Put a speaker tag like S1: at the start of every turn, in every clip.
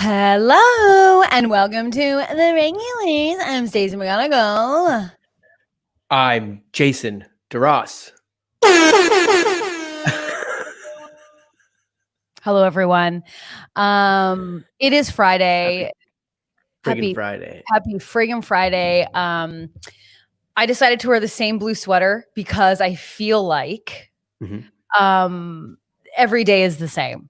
S1: Hello and welcome to the Regulars. I'm Stacey McGonagall.
S2: I'm Jason DeRoss.
S1: Hello, everyone. It is Friday.
S2: Happy Friday.
S1: Happy friggin' Friday. I decided to wear the same blue sweater because I feel like every day is the same.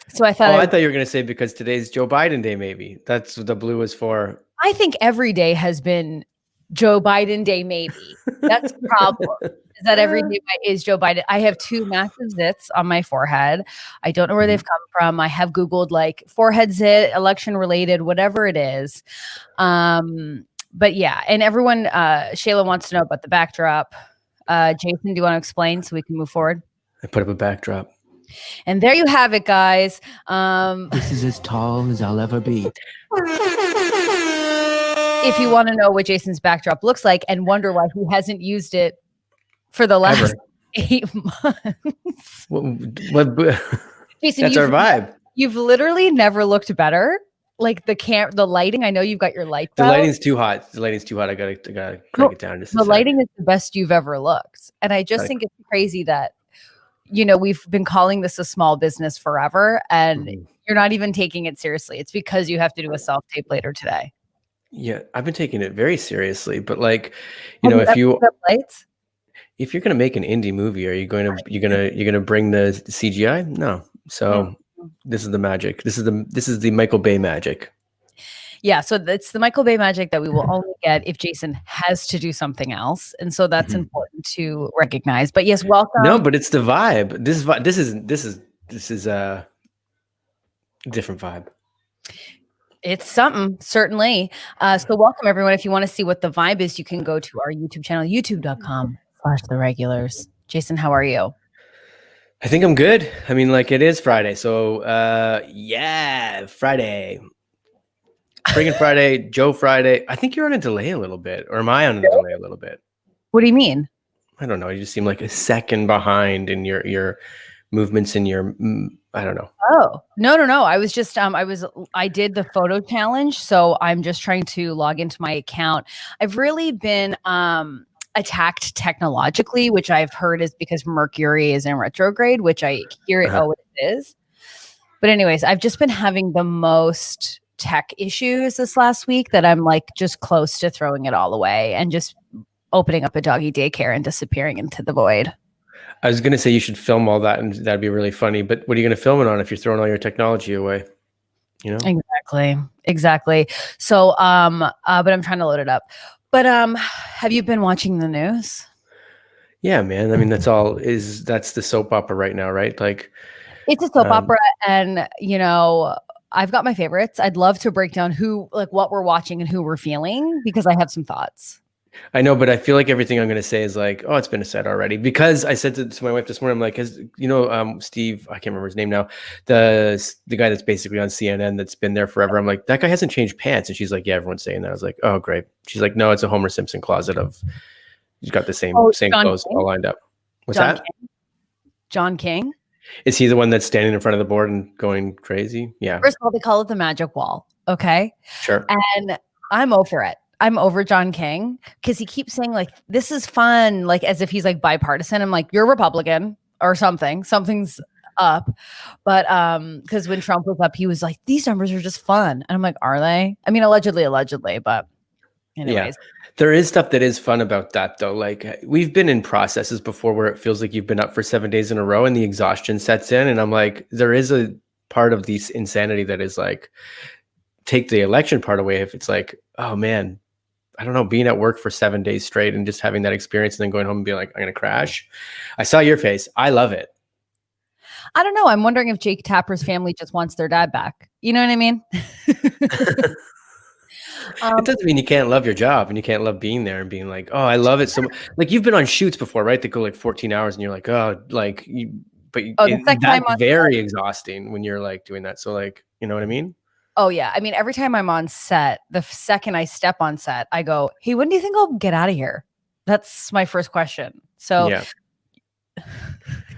S1: So I thought
S2: I thought you were going to say because today's Joe Biden Day, maybe. That's what the blue is for.
S1: I think every day has been Joe Biden Day, maybe. That's the problem. Is that every day is Joe Biden. I have two massive zits on my forehead. I don't know where they've come from. I have Googled like forehead zit, election related, whatever it is. But yeah, and everyone, Shayla wants to know about the backdrop. Jason, do you want to explain so we can move forward?
S2: I put up a backdrop.
S1: And there you have it, guys.
S3: This is as tall as I'll ever be.
S1: If you want to know what Jason's backdrop looks like and wonder why he hasn't used it for the last 8 months. Jason,
S2: that's our vibe.
S1: You've literally never looked better. Like the lighting. I know you've got your light.
S2: The lighting's too hot. I gotta crank it down.
S1: The lighting is the best you've ever looked. And I just think it's crazy that, we've been calling this a small business forever and you're not even taking it seriously. It's because you have to do a self-tape later today.
S2: Yeah, I've been taking it very seriously, but like, if you're going to make an indie movie, are you going to bring the CGI? No. So this is the magic. This is the Michael Bay magic.
S1: Yeah, so it's the Michael Bay magic that we will only get if Jason has to do something else, and so that's important to recognize. But yes, welcome.
S2: No, but it's the vibe. This is a different vibe.
S1: It's something, certainly. So welcome, everyone. If you want to see what the vibe is, you can go to our YouTube channel, youtube.com/theregulars. Jason, how are you?
S2: I think I'm good. I mean, like, it is Friday. So, yeah, Friday. Freaking Friday, Joe Friday. I think you're on a delay a little bit. Or am I on a delay a little bit?
S1: What do you mean?
S2: I don't know. You just seem like a second behind in your movements in your... I don't know.
S1: Oh, no. I was just, I did the photo challenge. So I'm just trying to log into my account. I've really been attacked technologically, which I've heard is because Mercury is in retrograde, which I hear it is. But anyways, I've just been having the most tech issues this last week that I'm like just close to throwing it all away and just opening up a doggy daycare and disappearing into the void.
S2: I was going to say you should film all that and that'd be really funny, but what are you going to film it on if you're throwing all your technology away?
S1: Exactly. So, but I'm trying to load it up. But have you been watching the news?
S2: Yeah, man. I mean, that's the soap opera right now, right? Like,
S1: it's a soap opera, and I've got my favorites. I'd love to break down what we're watching and who we're feeling because I have some thoughts.
S2: I know, but I feel like everything I'm going to say is like, oh, it's been said already. Because I said to my wife this morning, I'm like, Steve, I can't remember his name now, the guy that's basically on CNN that's been there forever. I'm like, that guy hasn't changed pants. And she's like, yeah, everyone's saying that. I was like, oh, great. She's like, no, it's a Homer Simpson closet of, he's got the same clothes all lined up. What's that?
S1: John King?
S2: Is he the one that's standing in front of the board and going crazy? Yeah.
S1: First of all, they call it the magic wall. Okay.
S2: Sure.
S1: And I'm over it. I'm over John King because he keeps saying like, this is fun, like as if he's like bipartisan. I'm like, you're Republican or something. Something's up. But because when Trump was up, he was like, these numbers are just fun. And I'm like, are they? I mean, allegedly, but anyways.
S2: Yeah. There is stuff that is fun about that though. Like we've been in processes before where it feels like you've been up for 7 days in a row and the exhaustion sets in. And I'm like, there is a part of this insanity that is like, take the election part away. If it's like, oh man, I don't know, being at work for 7 days straight and just having that experience and then going home and being like, I'm going to crash. I saw your face. I love it.
S1: I don't know. I'm wondering if Jake Tapper's family just wants their dad back. You know what I mean?
S2: It doesn't mean you can't love your job and you can't love being there and being like, oh, I love it so much. Like you've been on shoots before, right? That go like 14 hours and you're like, oh, like that's very exhausting when you're like doing that. So like, you know what I mean?
S1: Oh, yeah. I mean, every time I'm on set, the second I step on set, I go, hey, when do you think I'll get out of here? That's my first question. So
S2: yeah.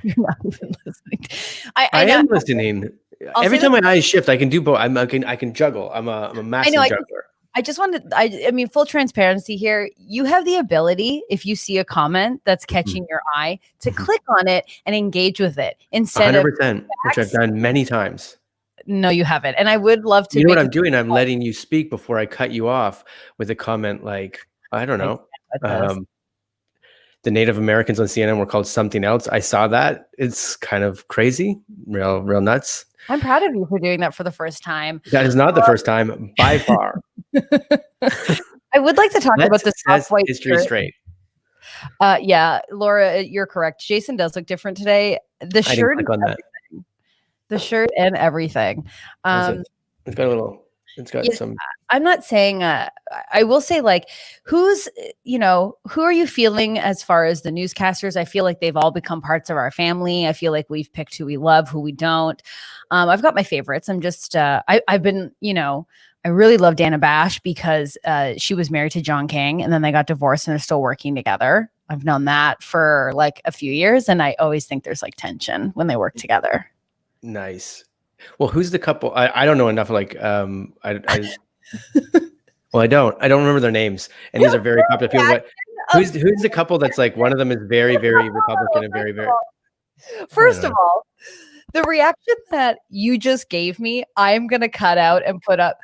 S1: You're not even listening.
S2: I am listening.
S1: I'll
S2: Every
S1: say
S2: time
S1: that-
S2: my eyes shift, I can do both. I can juggle. I'm a massive juggler.
S1: I just wanted, I mean, full transparency here. You have the ability, if you see a comment that's catching your eye, to click on it and engage with it instead
S2: 100%, which I've done many times.
S1: No, you haven't. And I would love to.
S2: You know what I'm doing? I'm letting you speak before I cut you off with a comment like, I don't know. The Native Americans on CNN were called something else. I saw that. It's kind of crazy, real nuts.
S1: I'm proud of you for doing that for the first time.
S2: That is not the first time by far.
S1: I would like to talk about the soft white
S2: history
S1: shirt.
S2: straight.
S1: Yeah, Laura, you're correct. Jason does look different today. The shirt,
S2: click on that.
S1: The shirt and everything.
S2: It's got a little. It's got some.
S1: I'm not saying. I will say, like, who are you feeling as far as the newscasters? I feel like they've all become parts of our family. I feel like we've picked who we love, who we don't. I've got my favorites. I'm just. I've been. I really love Dana Bash because she was married to John King, and then they got divorced and they're still working together. I've known that for like a few years, and I always think there's like tension when they work together.
S2: Nice. Well, who's the couple? I don't know enough. Like, well, I don't remember their names, and these are very popular people. But who's the couple that's like one of them is very, very Republican and very, very.
S1: First of all, the reaction that you just gave me, I'm gonna cut out and put up.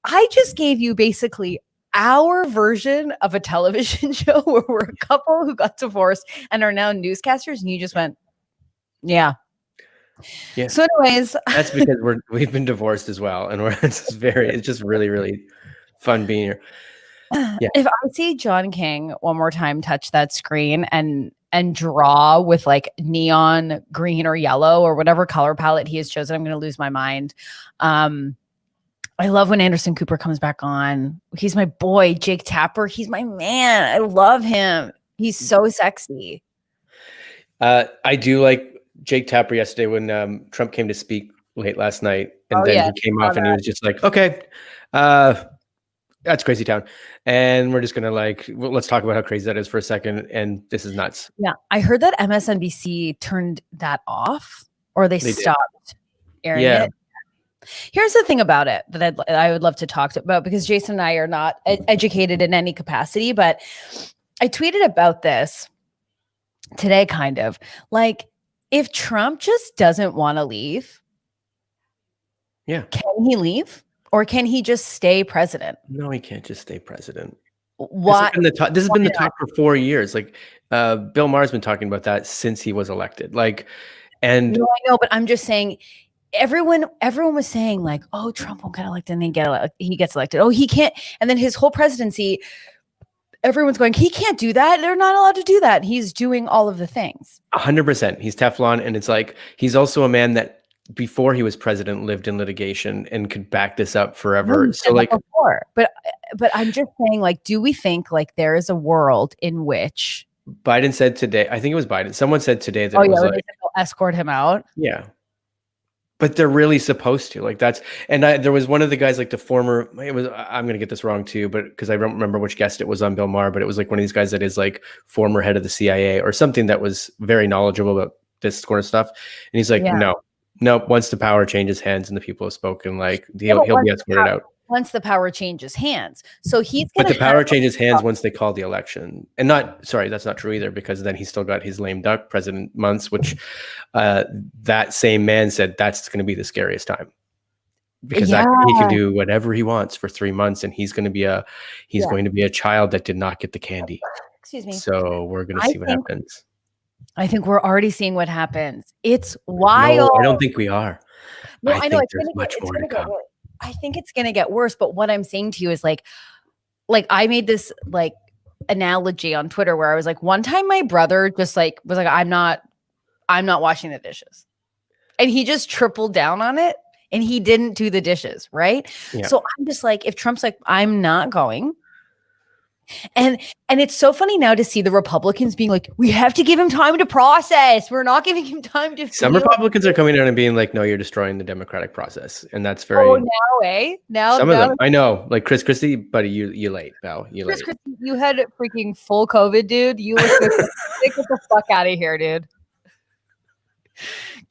S1: I just gave you basically our version of a television show where we're a couple who got divorced and are now newscasters, and you just went, yeah.
S2: Yeah.
S1: So anyways,
S2: that's because we've been divorced as well, and it's just really, really fun being here. Yeah.
S1: If I see John King one more time touch that screen and draw with like neon green or yellow or whatever color palette he has chosen, I'm going to lose my mind. I love when Anderson Cooper comes back on. He's my boy. Jake Tapper, he's my man. I love him. He's so sexy.
S2: I do like Jake Tapper yesterday when Trump came to speak late last night, and then he came off and he was just like, okay, that's crazy town. And we're just going to let's talk about how crazy that is for a second. And this is nuts.
S1: Yeah. I heard that MSNBC turned that off or they stopped airing it. Here's the thing about it that I would love to talk about, because Jason and I are not educated in any capacity, but I tweeted about this today, kind of like, if Trump just doesn't want to leave, can he leave? Or can he just stay president?
S2: No, he can't just stay president.
S1: Why?
S2: This has been the talk for 4 years. Like Bill Maher's been talking about that since he was elected. Like, and
S1: no, I know, but I'm just saying, everyone was saying like, oh, Trump won't get elected, and then he gets elected. Oh, he can't. And then his whole presidency, everyone's going, he can't do that. They're not allowed to do that. He's doing all of the things.
S2: 100%. He's Teflon, and it's like he's also a man that before he was president lived in litigation and could back this up forever. So like
S1: before. But I'm just saying, like, do we think like there is a world in which
S2: Biden said today, I think it was Biden, someone said today that
S1: they'll escort him out?
S2: Yeah. But they're really supposed to, like, that's, and there was one of the guys, like the former, I'm going to get this wrong too, but because I don't remember which guest it was on Bill Maher, but it was like one of these guys that is like former head of the CIA or something that was very knowledgeable about this sort of stuff. And he's like, no, once the power changes hands and the people have spoken, like he'll be escorted out.
S1: Once the power changes hands. So he's
S2: going to. But the power changes hands once they call the election. And that's not true either, because then he's still got his lame duck president months, which that same man said that's going to be the scariest time. Because he can do whatever he wants for 3 months, and he's going to be a child that did not get the candy.
S1: Excuse me.
S2: So we're going to see what happens.
S1: I think we're already seeing what happens. It's wild.
S2: No, I don't think we are.
S1: No,
S2: I think there's much more to come.
S1: I think it's going to get worse. But what I'm saying to you is like I made this like analogy on Twitter where I was like, one time my brother just like was like, I'm not washing the dishes. And he just tripled down on it and he didn't do the dishes. Right. Yeah. So I'm just like, if Trump's like, I'm not going. And it's so funny now to see the Republicans being like, we have to give him time to process. We're not giving him time to.
S2: Some Republicans are coming out and being like, no, you're destroying the democratic process. And that's very.
S1: Oh, now, eh? Now,
S2: some of them. I know, like Chris Christie, buddy, you late, pal. You late.
S1: Chris Christie, you had freaking full COVID, dude. You look get the fuck out of here, dude.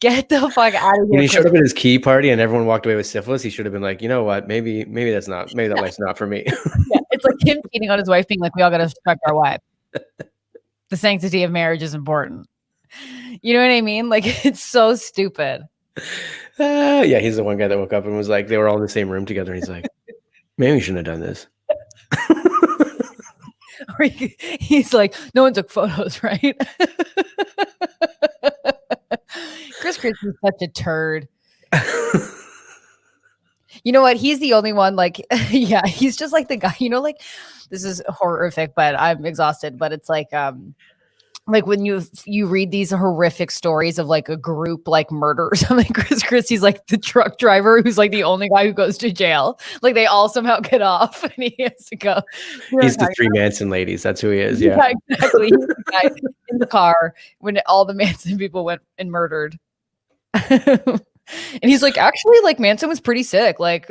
S1: Get the fuck out of here.
S2: When he showed up at his key party and everyone walked away with syphilis, he should have been like, you know what? Maybe that life's not for me.
S1: Yeah, it's like him cheating on his wife, being like, we all got to respect our wife. The sanctity of marriage is important. You know what I mean? Like, it's so stupid.
S2: Yeah, he's the one guy that woke up and was like, they were all in the same room together. And he's like, maybe we shouldn't have done this.
S1: Or he's like, no one took photos, right? Chris is such a turd. You know what? He's the only one, like, yeah, he's just like the guy, you know, like, this is horrific, but I'm exhausted. But it's like when you read these horrific stories of like a group like murder or something. Chris, he's like the truck driver who's like the only guy who goes to jail. Like they all somehow get off and he has to go.
S2: He's the three Manson ladies. That's who he is. Yeah,
S1: exactly. He's the guy in the car when all the Manson people went and murdered. And he's like, actually, like Manson was pretty sick. Like,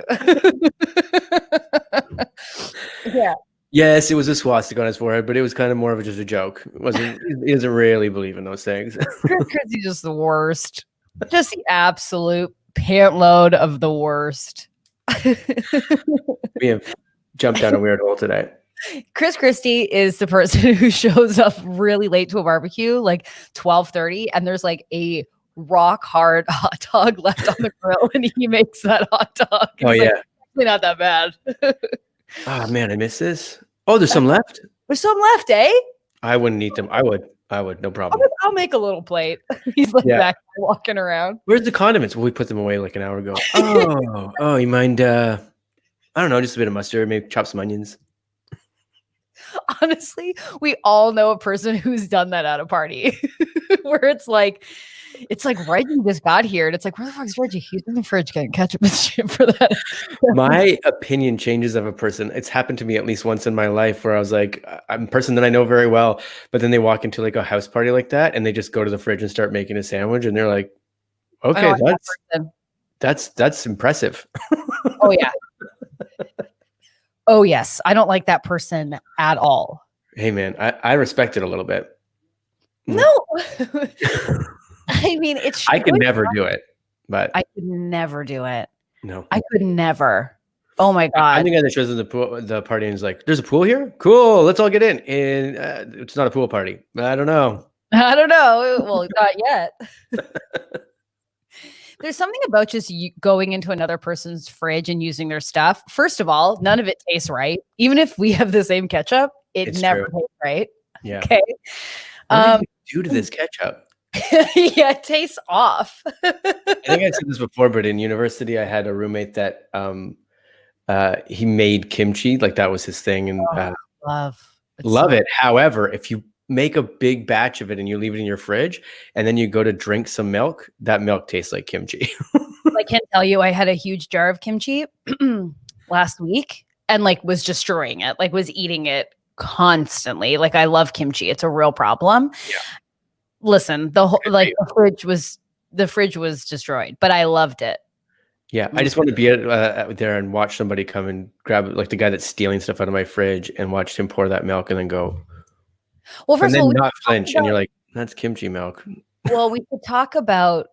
S1: yeah.
S2: Yes, it was a swastika on his forehead, but it was kind of more of just a joke. It wasn't. He doesn't really believe in those things.
S1: He's just the worst. Just the absolute pant load of the worst.
S2: We have jumped down a weird hole today.
S1: Chris Christie is the person who shows up really late to a barbecue, like 12:30, and there's like a rock hard hot dog left on the grill, and he makes that hot dog.
S2: Oh yeah,
S1: like, actually not that bad.
S2: Oh man, I miss this. Oh, there's some left.
S1: There's some left, eh?
S2: I wouldn't eat them. I would, no problem.
S1: I'll make a little plate. He's like back there walking around.
S2: Where's the condiments? Well, we put them away like an hour ago. Oh, you mind? I don't know, just a bit of mustard, maybe chop some onions.
S1: Honestly, we all know a person who's done that at a party, where it's like Reggie just got here, and it's like, where the fuck is Reggie? He's in the fridge getting ketchup and shit for that.
S2: My opinion changes of a person. It's happened to me at least once in my life where I was like, I'm a person that I know very well, but then they walk into like a house party like that, and they just go to the fridge and start making a sandwich, and they're like, okay, that's impressive.
S1: Oh yeah. Oh yes, I don't like that person at all.
S2: Hey man, I respect it a little bit.
S1: No. I mean,
S2: I could never do it, but
S1: I could never do it.
S2: No,
S1: I could never. Oh my god!
S2: I'm the guy that shows up the party and is like, "There's a pool here. Cool, let's all get in." And it's not a pool party. I don't know.
S1: Well, not yet. There's something about just going into another person's fridge and using their stuff. First of all, none of it tastes right. Even if we have the same ketchup, it's never tastes right.
S2: Yeah.
S1: Okay.
S2: What did you do to this ketchup?
S1: Yeah, it tastes off.
S2: I think I've said this before, but in university, I had a roommate that he made kimchi, like that was his thing, and love it. However, if you make a big batch of it and you leave it in your fridge, and then you go to drink some milk, that milk tastes like kimchi.
S1: I can't tell you, I had a huge jar of kimchi last week, and like was destroying it, like was eating it constantly. Like I love kimchi; it's a real problem. Yeah. Listen, the fridge was destroyed, but I loved it.
S2: Yeah, I just want to be out there and watch somebody come and grab like the guy that's stealing stuff out of my fridge and watch him pour that milk and then go.
S1: Well, first of all,
S2: not flinch, and you're like, that's kimchi milk.
S1: Well, we could talk about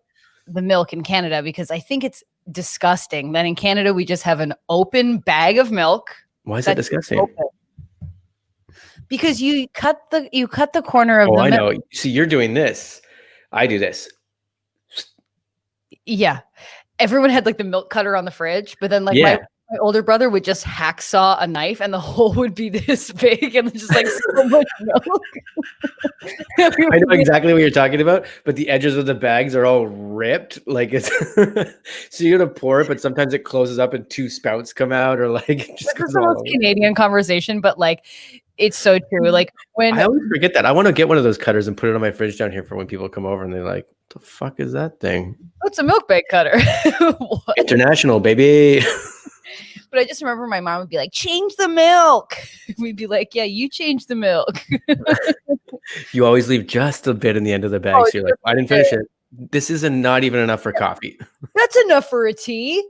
S1: the milk in Canada because I think it's disgusting that in Canada we just have an open bag of milk.
S2: Why is that disgusting?
S1: Because you cut the corner of the milk.
S2: I know. See, you're doing this. I do this.
S1: Yeah. Everyone had like the milk cutter on the fridge, but then like my older brother would just hacksaw a knife and the hole would be this big and just like so much milk.
S2: I know exactly what you're talking about, but the edges of the bags are all ripped. Like it's so you're gonna pour it, but sometimes it closes up and two spouts come out, or like just
S1: this is the most Canadian conversation, but like it's so true. Like when
S2: I always forget that. I want to get one of those cutters and put it on my fridge down here for when people come over and they're like, "What the fuck is that thing?"
S1: Oh, it's a milk bag cutter.
S2: International, baby.
S1: But I just remember my mom would be like, "Change the milk." We'd be like, "Yeah, you change the milk."
S2: You always leave just a bit in the end of the bag. So you're like, "I didn't finish it. This is not even enough for coffee."
S1: That's enough for a tea.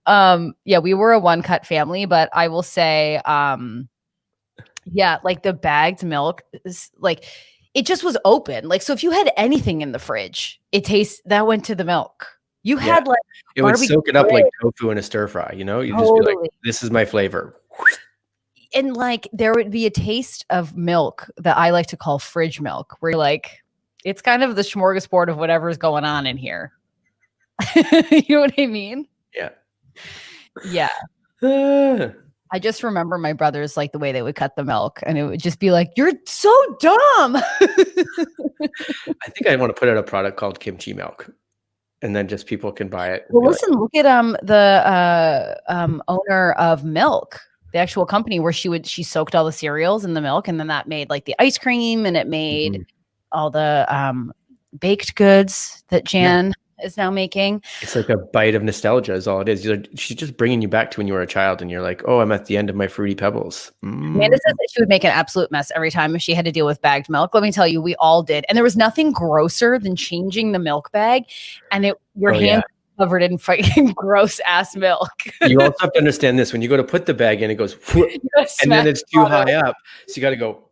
S1: Yeah, we were a one cut family, but I will say, yeah, like the bagged milk is like it just was open. Like, so if you had anything in the fridge, that went to the milk. You had like
S2: it would soak it up like tofu in a stir fry, you know? You'd just be like, this is my flavor.
S1: And like there would be a taste of milk that I like to call fridge milk, where you're like, it's kind of the smorgasbord of whatever's going on in here. You know what I mean?
S2: Yeah.
S1: Yeah. I just remember my brothers, like the way they would cut the milk, and it would just be like, you're so dumb.
S2: I think I want to put out a product called kimchi milk, and then just people can buy it.
S1: Well, listen, look at the owner of Milk, the actual company where she soaked all the cereals in the milk, and then that made like the ice cream, and it made all the baked goods that Jan is now making.
S2: It's like a bite of nostalgia is all it is. She's just bringing you back to when you were a child and you're like, oh, I'm at the end of my Fruity Pebbles.
S1: Amanda says that she would make an absolute mess every time if she had to deal with bagged milk. Let me tell you, we all did. And there was nothing grosser than changing the milk bag and your hands covered in fucking gross ass milk.
S2: You also have to understand this. When you go to put the bag in, it goes and then it's too high up. So you got to go.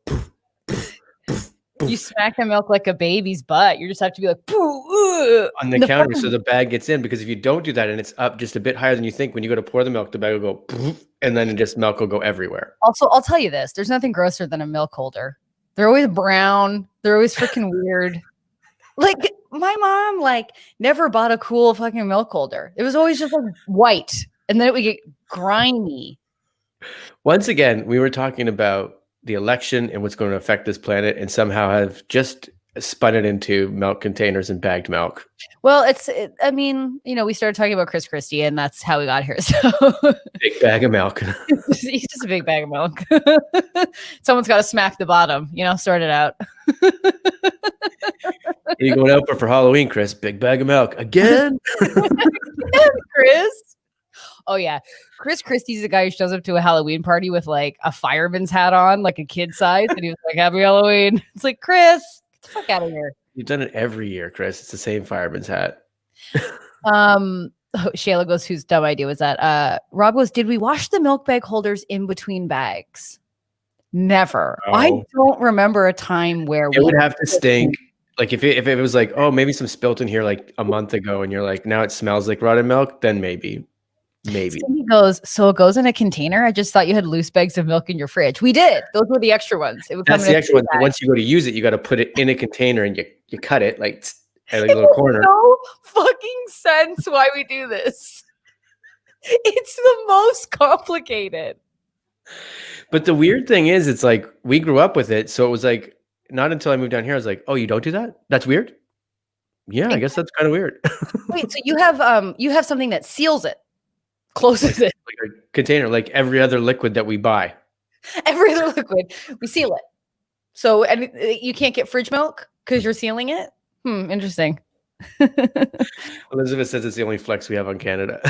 S1: You smack the milk like a baby's butt. You just have to be like
S2: on the counter so the bag gets in, because if you don't do that and it's up just a bit higher than you think, when you go to pour the milk, the bag will go and then milk will go everywhere.
S1: Also, I'll tell you this. There's nothing grosser than a milk holder. They're always brown. They're always freaking weird. Like my mom never bought a cool fucking milk holder. It was always just like white and then it would get grimy.
S2: Once again, we were talking about the election and what's going to affect this planet, and somehow have just spun it into milk containers and bagged milk.
S1: Well, I mean, we started talking about Chris Christie, and that's how we got here. So
S2: big bag of milk.
S1: He's just a big bag of milk. Someone's got to smack the bottom, sort it out.
S2: You going out for Halloween, Chris? Big bag of milk again,
S1: Chris. Oh yeah, Chris Christie's the guy who shows up to a Halloween party with like a fireman's hat on, like a kid size, and he was like, "Happy Halloween." It's like, Chris, get the fuck out of here.
S2: You've done it every year, Chris. It's the same fireman's hat.
S1: Shayla goes, "Whose dumb idea was that?" Rob goes, "Did we wash the milk bag holders in between bags?" Never. Oh. I don't remember a time where
S2: it would have to stink. Like if it was like, oh, maybe some spilt in here like a month ago, and you're like, now it smells like rotten milk, then maybe.
S1: Cindy goes, so it goes in a container? I just thought you had loose bags of milk in your fridge. We did. Those were the extra ones.
S2: That's the extra ones. Once you go to use it, you got to put it in a container and you cut it like at a little corner.
S1: No fucking sense why we do this. It's the most complicated.
S2: But the weird thing is, it's like we grew up with it. So it was like, not until I moved down here, I was like, oh, you don't do that? That's weird. Yeah, I guess that's kind of weird.
S1: Wait, so you have something that seals it. Closes it
S2: like a container, like every other liquid that we buy.
S1: Every other liquid, we seal it. So and you can't get fridge milk because you're sealing it. Interesting.
S2: Elizabeth says it's the only flex we have on Canada.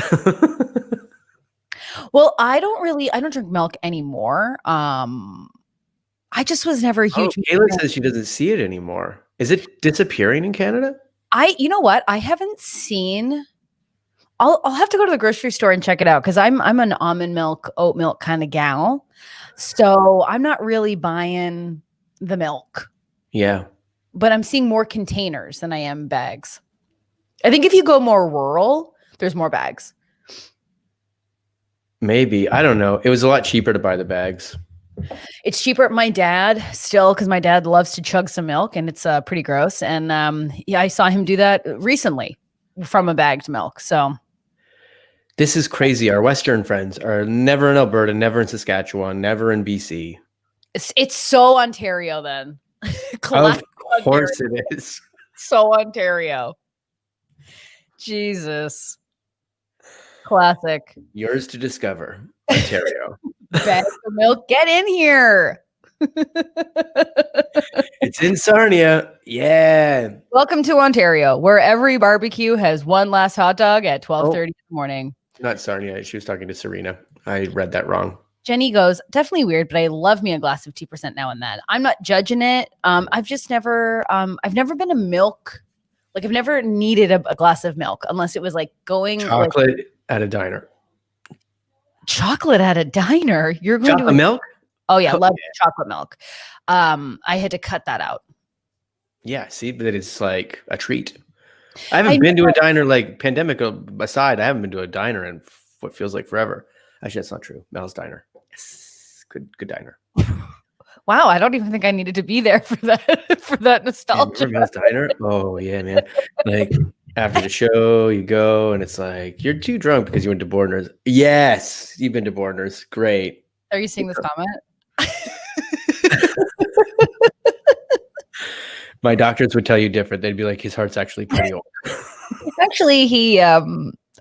S1: Well, I don't drink milk anymore. I just was never a huge.
S2: Kayla says she doesn't see it anymore. Is it disappearing in Canada?
S1: You know what? I haven't seen. I'll have to go to the grocery store and check it out because I'm an almond milk, oat milk kind of gal. So I'm not really buying the milk.
S2: Yeah.
S1: But I'm seeing more containers than I am bags. I think if you go more rural, there's more bags.
S2: Maybe. I don't know. It was a lot cheaper to buy the bags.
S1: It's cheaper. My dad still, because my dad loves to chug some milk and it's pretty gross. And I saw him do that recently from a bagged milk. So.
S2: This is crazy. Our Western friends are never in Alberta, never in Saskatchewan, never in BC.
S1: It's so Ontario then.
S2: Of course it is.
S1: So Ontario. Jesus. Classic.
S2: Yours to discover, Ontario.
S1: Bag of milk, get in here.
S2: It's in Sarnia. Yeah.
S1: Welcome to Ontario, where every barbecue has one last hot dog at 12:30 in the morning.
S2: Not Sarnia. She was talking to Serena. I read that wrong.
S1: Jenny goes, definitely weird, but I love me a glass of 2% now and then. I'm not judging it. I've just never, I've never been a milk. Like I've never needed a glass of milk unless it was like going
S2: chocolate at a diner.
S1: Chocolate at a diner. You're going
S2: chocolate
S1: to
S2: milk.
S1: Oh yeah, love chocolate milk. I had to cut that out.
S2: Yeah, see, but it's like a treat. I haven't been to a diner, like pandemic aside. I haven't been to a diner in what feels like forever. Actually, that's not true. Mel's Diner. Yes, good diner.
S1: Wow, I don't even think I needed to be there for that nostalgia.
S2: Remember Mel's Diner? Oh yeah, man. Like after the show, you go and it's like you're too drunk because you went to Bordner's. Yes, you've been to Bordner's. Great.
S1: Are you seeing this comment?
S2: My doctors would tell you different. They'd be like, his heart's actually pretty old.
S1: Actually, he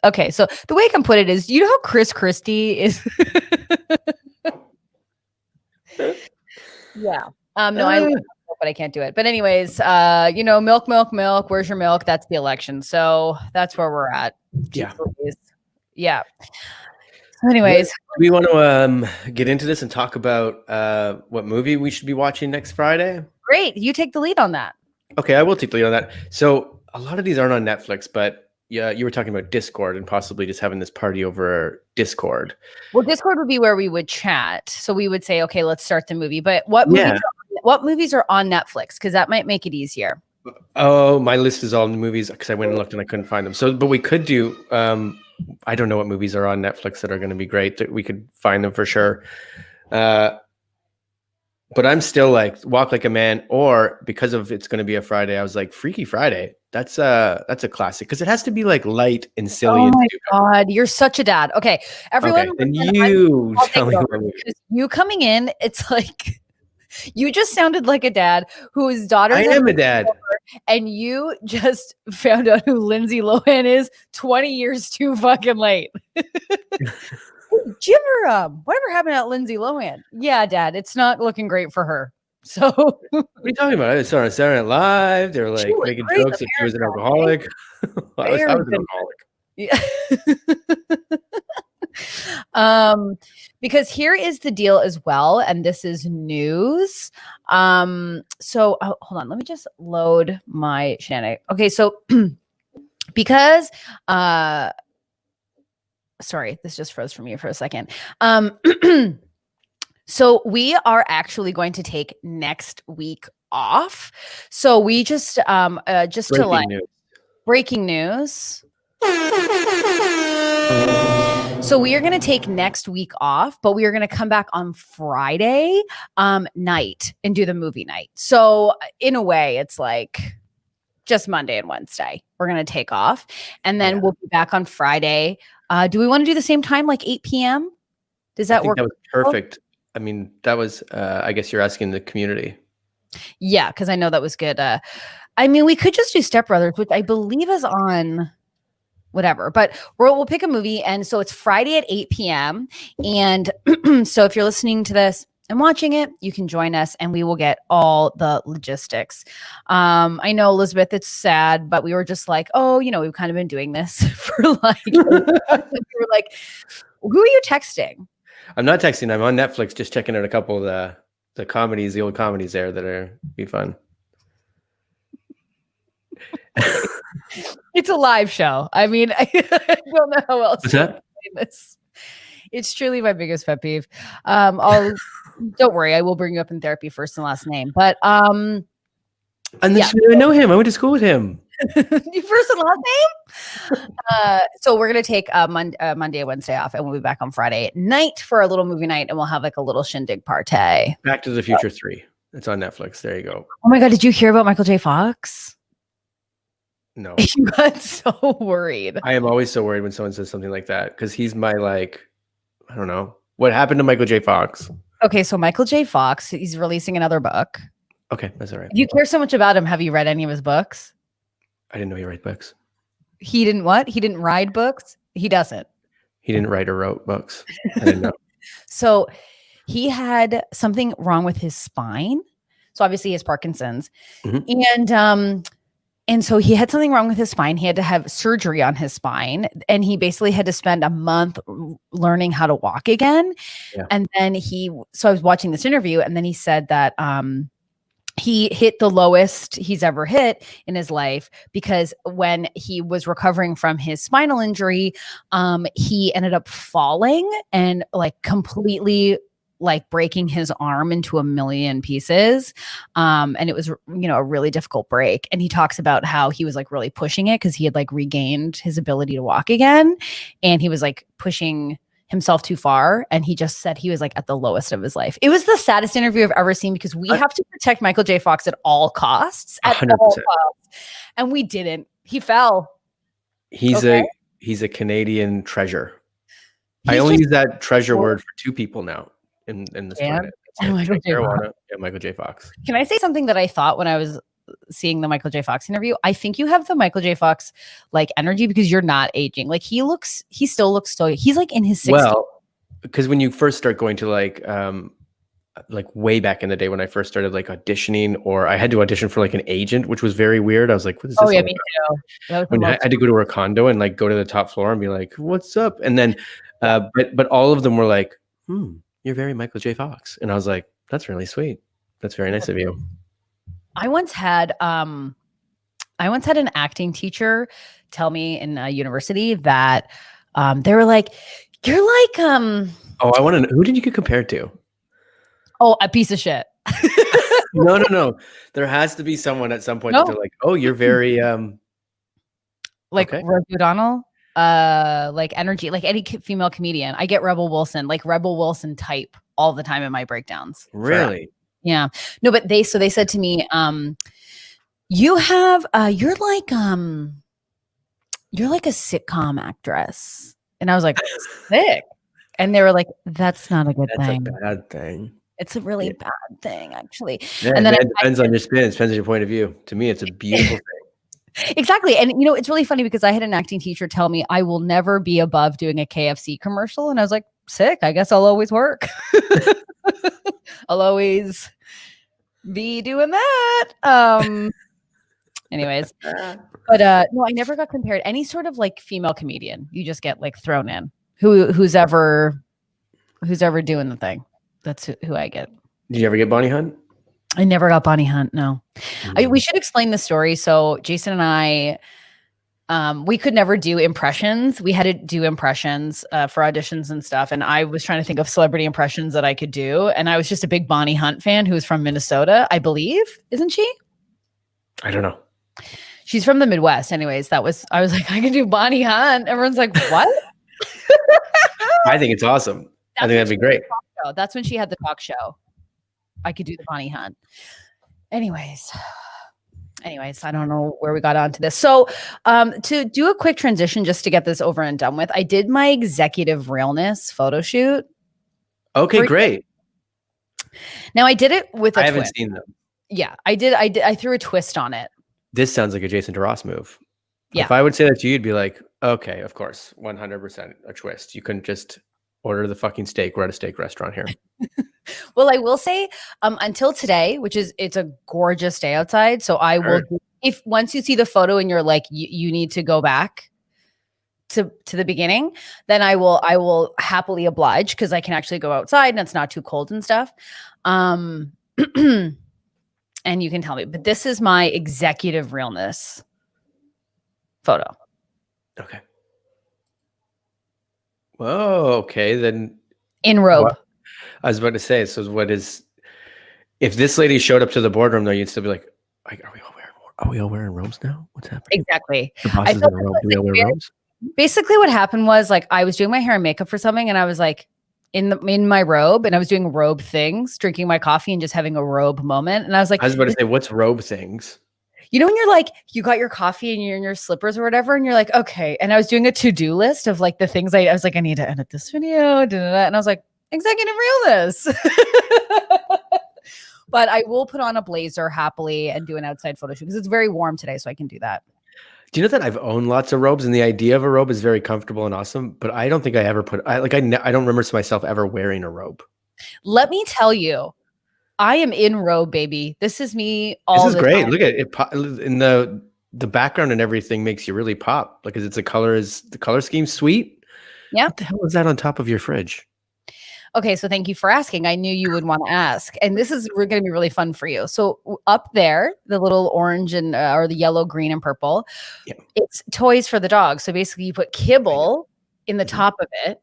S1: okay, so the way I can put it is, you know how Chris Christie is. Yeah. No, I love it, but I can't do it. But anyways, you know, milk. Where's your milk? That's the election. So that's where we're at.
S2: Yeah.
S1: Yeah. Anyways,
S2: do we want to get into this and talk about what movie we should be watching next Friday?
S1: Great. You take the lead on that.
S2: Okay, I will take the lead on that. So a lot of these aren't on Netflix, but yeah, you were talking about Discord and possibly just having this party over Discord.
S1: Well, Discord would be where we would chat. So we would say, okay, let's start the movie. But what movies are on Netflix? Because that might make it easier.
S2: Oh, my list is all the movies because I went and looked and I couldn't find them. So, but we could do. I don't know what movies are on Netflix that are going to be great. That we could find them for sure. But I'm still like Walk Like a Man, or because of it's going to be a Friday, I was like Freaky Friday. That's a classic because it has to be like light and silly.
S1: Oh my God, you're such a dad. Okay, everyone.
S2: Okay, and you tell me
S1: you coming in, it's like you just sounded like a dad whose daughter.
S2: I am a dad.
S1: And you just found out who Lindsay Lohan is 20 years too fucking late. Did you ever, whatever happened to Lindsay Lohan? Yeah, Dad, it's not looking great for her. So
S2: what are you talking about? I saw on Saturday Night Live. They were like making jokes that she was an alcoholic. I was an alcoholic.
S1: Yeah. Because here is the deal as well, and this is news. So hold on, let me just load my shenanigans. Okay, so because sorry, this just froze for me for a second. So we are actually going to take next week off. So we just breaking news. So we are going to take next week off, but we are going to come back on Friday night and do the movie night. So in a way, it's like just Monday and Wednesday. We're going to take off, and then we'll be back on Friday. Do we want to do the same time, like 8 p.m.? Does that work?
S2: That was perfect. I mean, that was, I guess you're asking the community.
S1: Yeah, because I know that was good. I mean, we could just do Step Brothers, which I believe is on whatever, but we'll pick a movie. And so it's Friday at 8 p.m. And so if you're listening to this and watching it, you can join us and we will get all the logistics. I know, Elizabeth, it's sad, but we were just like, oh, you know, we've kind of been doing this for like, we were like, who are you texting?
S2: I'm not texting. I'm on Netflix, just checking out a couple of the comedies, the old comedies there that are be fun.
S1: It's a live show. I mean, I don't know how else to explain this. It's truly my biggest pet peeve. Don't worry, I will bring you up in therapy first and last name. But
S2: and I know him. I went to school with him.
S1: Your first and last name? So we're gonna take Monday and Wednesday off, and we'll be back on Friday night for a little movie night, and we'll have like a little shindig party.
S2: Back to the Future 3. It's on Netflix. There you go.
S1: Oh my God, did you hear about Michael J. Fox?
S2: No.
S1: You got so worried.
S2: I am always so worried when someone says something like that because he's my like, I don't know. What happened to Michael J. Fox?
S1: Okay, so Michael J. Fox, he's releasing another book.
S2: Okay, that's all right.
S1: If you care so much about him, have you read any of his books?
S2: I didn't know he wrote books.
S1: He didn't what? He didn't ride books? He doesn't.
S2: He didn't write or wrote books. I didn't know.
S1: So he had something wrong with his spine. So obviously he has Parkinson's. Mm-hmm. And so he had something wrong with his spine. He had to have surgery on his spine. And he basically had to spend a month learning how to walk again. Yeah. And then so I was watching this interview, and then he said that he hit the lowest he's ever hit in his life because when he was recovering from his spinal injury, he ended up falling and like completely like breaking his arm into a million pieces. And it was, a really difficult break. And he talks about how he was like really pushing it because he had like regained his ability to walk again. And he was like pushing himself too far. And he just said he was like at the lowest of his life. It was the saddest interview I've ever seen because we have to protect Michael J. Fox at all costs. At
S2: 100%.
S1: all costs. And we didn't. He fell.
S2: He's a Canadian treasure. I only use that treasure word for two people now in this planet. Michael J. Fox.
S1: Can I say something that I thought when I was seeing the Michael J. Fox interview? I think you have the Michael J. Fox like energy because you're not aging. Like he still looks he's like in his 60s. Well,
S2: because when you first start going to like way back in the day when I first started like auditioning, or I had to audition for like an agent, which was very weird. I was like, what is this?
S1: Oh yeah, me too.
S2: When I had to go to a condo and like go to the top floor and be like, what's up? And then but all of them were like, you're very Michael J. Fox. And I was like, that's really sweet. That's very nice of you.
S1: I once had an acting teacher tell me in university that they were like, you're like
S2: oh, I want to know, who did you get compared to?
S1: Oh, a piece of shit.
S2: No. There has to be someone at some point that they're like, oh, you're very
S1: like Rosie O'Donnell, like energy, like any female comedian. I get Rebel Wilson, like Rebel Wilson type all the time in my breakdowns.
S2: Really?
S1: Yeah. No, but they said to me, you have you're like a sitcom actress. And I was like, sick. And they were like, that's not a good thing.
S2: That's a bad thing.
S1: It's a really bad thing, actually.
S2: Yeah, and then it depends on your spin. It depends on your point of view. To me, it's a beautiful thing.
S1: Exactly. And it's really funny because I had an acting teacher tell me I will never be above doing a KFC commercial. And I was like, sick. I guess I'll always work. I'll always be doing that. Anyways. But no, I never got compared. Any sort of like female comedian, you just get like thrown in. Who's ever doing the thing. That's who I get.
S2: Did you ever get Bonnie Hunt?
S1: I never got Bonnie Hunt. No. We should explain the story. So Jason and I, we could never do impressions. We had to do impressions for auditions and stuff. And I was trying to think of celebrity impressions that I could do. And I was just a big Bonnie Hunt fan who was from Minnesota, I believe. Isn't she?
S2: I don't know.
S1: She's from the Midwest. Anyways, I was like, I can do Bonnie Hunt. Everyone's like, what?
S2: I think it's awesome. I think that'd be great.
S1: That's when she had the talk show. I could do the Bonnie Hunt. Anyways, I don't know where we got onto this. So to do a quick transition, just to get this over and done with, I did my executive realness photo shoot.
S2: Okay, great.
S1: Now I did it with a twist.
S2: I haven't seen them.
S1: Yeah, I did. I threw a twist on it.
S2: This sounds like a Jason DeRoss move.
S1: Yeah.
S2: If I would say that to you, you'd be like, okay, of course, 100% a twist. You couldn't just order the fucking steak. We're at a steak restaurant here.
S1: Well, I will say until today, it's a gorgeous day outside. So I will, if once you see the photo and you're like, you need to go back to the beginning, then I will happily oblige because I can actually go outside and it's not too cold and stuff. And you can tell me, but this is my executive realness photo.
S2: Okay. Whoa. Okay. Then
S1: in robe.
S2: I was about to say, so what is, if this lady showed up to the boardroom though, you'd still be like, are we all wearing robes now? What's happening?
S1: Exactly.
S2: The boss is in a robe. Do we all wear robes?
S1: Basically what happened was like, I was doing my hair and makeup for something and I was like in my robe and I was doing robe things, drinking my coffee and just having a robe moment. And I was like,
S2: I was about to say, what's robe things?
S1: You know, when you're like, you got your coffee and you're in your slippers or whatever, and you're like, okay. And I was doing a to-do list of like the things I was like, I need to edit this video. And I was like, executive realness. But I will put on a blazer happily and do an outside photo shoot because it's very warm today. So I can do that.
S2: Do you know that I've owned lots of robes and the idea of a robe is very comfortable and awesome, but I don't think I ever I don't remember myself ever wearing a robe.
S1: Let me tell you, I am in robe, baby. This is me all
S2: This is great.
S1: time.
S2: Look at it. In the background and everything makes you really pop. Like, the color scheme sweet?
S1: Yeah.
S2: What the hell is that on top of your fridge?
S1: Okay, so thank you for asking. I knew you would want to ask. And this is going to be really fun for you. So up there, the little orange and or the yellow, green, and purple, it's toys for the dog. So basically you put kibble in the top of it.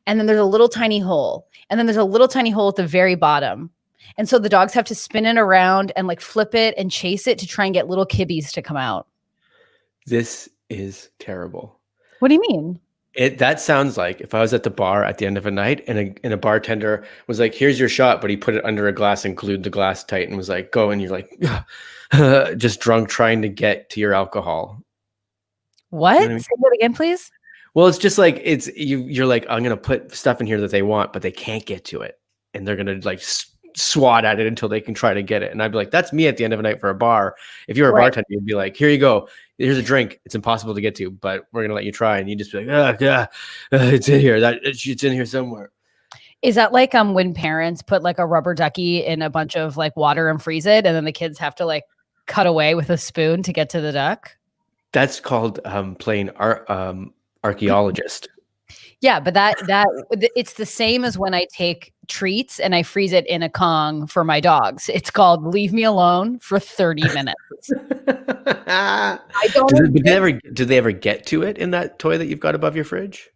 S1: and then there's a little tiny hole, and then there's a little tiny hole at the very bottom. And so the dogs have to spin it around and like flip it and chase it to try and get little kibbies to come out.
S2: This is terrible.
S1: What do you mean?
S2: That sounds like if I was at the bar at the end of a night and a bartender was like, here's your shot, but he put it under a glass and glued the glass tight and was like, go, and you're like, just drunk trying to get to your alcohol.
S1: What?
S2: You know what I mean?
S1: Say that again, please.
S2: Well, it's just like you're like, I'm gonna put stuff in here that they want, but they can't get to it, and they're gonna like swat at it until they can try to get it. And I'd be like, that's me at the end of a night for a bar. If you're a bartender, you'd be like, here you go. Here's a drink. It's impossible to get to, but we're gonna let you try. And you just be like, it's in here. It's in here somewhere.
S1: Is that like when parents put like a rubber ducky in a bunch of like water and freeze it, and then the kids have to like cut away with a spoon to get to the duck?
S2: That's called playing archaeologist.
S1: Yeah, but that it's the same as when I take treats and I freeze it in a Kong for my dogs. It's called leave me alone for 30 minutes. I don't.
S2: Do they ever get to it in that toy that you've got above your fridge?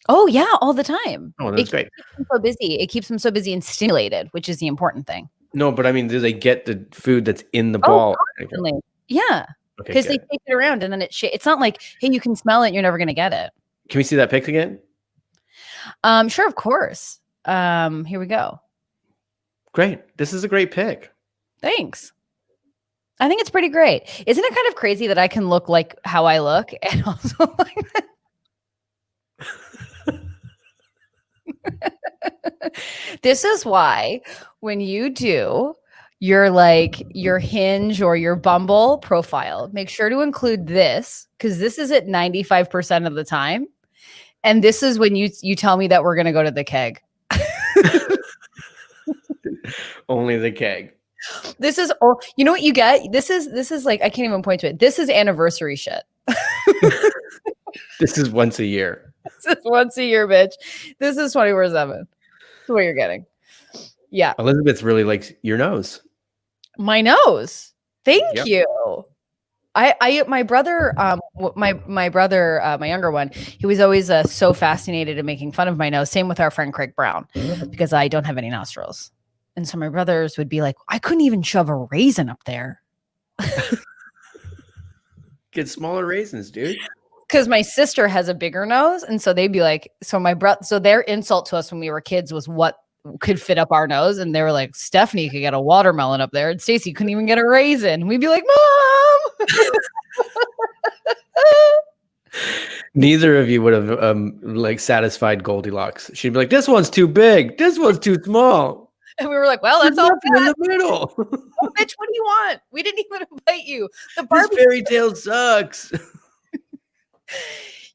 S1: Oh yeah, all the time.
S2: Oh, that's great.
S1: Keeps them so busy. It keeps them so busy and stimulated, which is the important thing.
S2: No, but I mean, do they get the food that's in the ball?
S1: Constantly. Yeah, because
S2: Okay,
S1: they take it around and then it's not like, hey, you can smell it, you're never gonna get it.
S2: Can we see that pic again?
S1: Sure, of course. Here we go.
S2: Great. This is a great pic.
S1: Thanks. I think it's pretty great. Isn't it kind of crazy that I can look like how I look and also like this is why when you do your Hinge or your Bumble profile, make sure to include this, because this is at 95% of the time. And this is when you tell me that we're going to go to the keg.
S2: Only the keg.
S1: This is, you know what you get? This is like, I can't even point to it. This is anniversary shit.
S2: This is once a year.
S1: This is once a year, bitch. This is 24/7. That's what you're getting. Yeah.
S2: Elizabeth really likes your nose.
S1: My nose. Thank you. My brother, my brother, my younger one, he was always so fascinated in making fun of my nose. Same with our friend Craig Brown, because I don't have any nostrils. And so my brothers would be like, I couldn't even shove a raisin up there.
S2: Get smaller raisins, dude.
S1: Because my sister has a bigger nose. And so they'd be like, so their insult to us when we were kids was what could fit up our nose. And they were like, Stephanie could get a watermelon up there, and Stacey couldn't even get a raisin. We'd be like, Mom.
S2: Neither of you would have like satisfied Goldilocks. She'd be like, this one's too big. This one's too small.
S1: And we were like, well, that's all
S2: in the middle.
S1: Oh, bitch, what do you want? We didn't even invite you.
S2: This fairy tale sucks.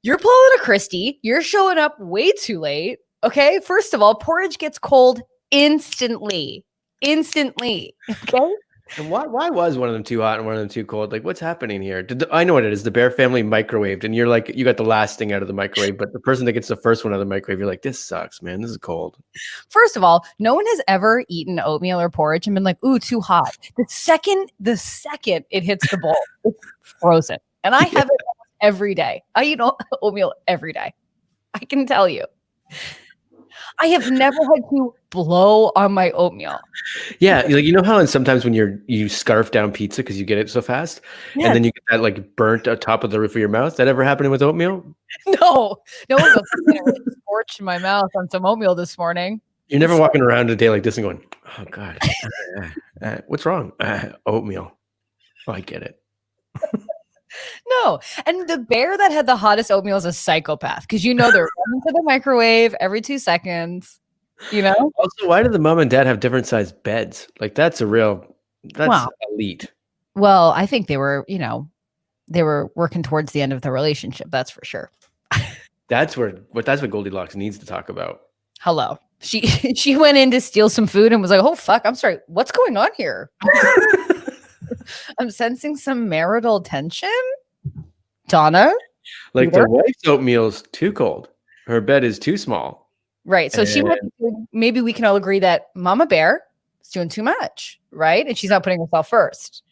S1: You're pulling a Christie. You're showing up way too late. Okay. First of all, porridge gets cold instantly. Okay.
S2: And why was one of them too hot and one of them too cold? Like, what's happening here? I know what it is. The Bear family microwaved, and you're like, you got the last thing out of the microwave, but the person that gets the first one out of the microwave, you're like, this sucks, man. This is cold.
S1: First of all, no one has ever eaten oatmeal or porridge and been like, ooh, too hot. The second it hits the bowl, it's frozen. And I have it every day. I eat oatmeal every day. I can tell you. I have never had to blow on my oatmeal.
S2: Yeah, like, you know how, and sometimes when you scarf down pizza because you get it so fast, and then you get that like burnt on top of the roof of your mouth. That ever happening with oatmeal?
S1: No one goes, scorched my mouth on some oatmeal this morning.
S2: You're never walking around a day like this and going, oh God, what's wrong? Oatmeal. Oh, I get it.
S1: No. And the bear that had the hottest oatmeal is a psychopath, because they're running to the microwave every 2 seconds. Also,
S2: why do the mom and dad have different sized beds? Like, that's elite.
S1: Well, I think they were working towards the end of the relationship. That's for sure.
S2: That's what Goldilocks needs to talk about.
S1: Hello. She went in to steal some food and was like, oh fuck, I'm sorry. What's going on here? I'm sensing some marital tension. Donna?
S2: Like, the wife's oatmeal's too cold. Her bed is too small.
S1: Right. So maybe we can all agree that Mama Bear is doing too much, right? And she's not putting herself first.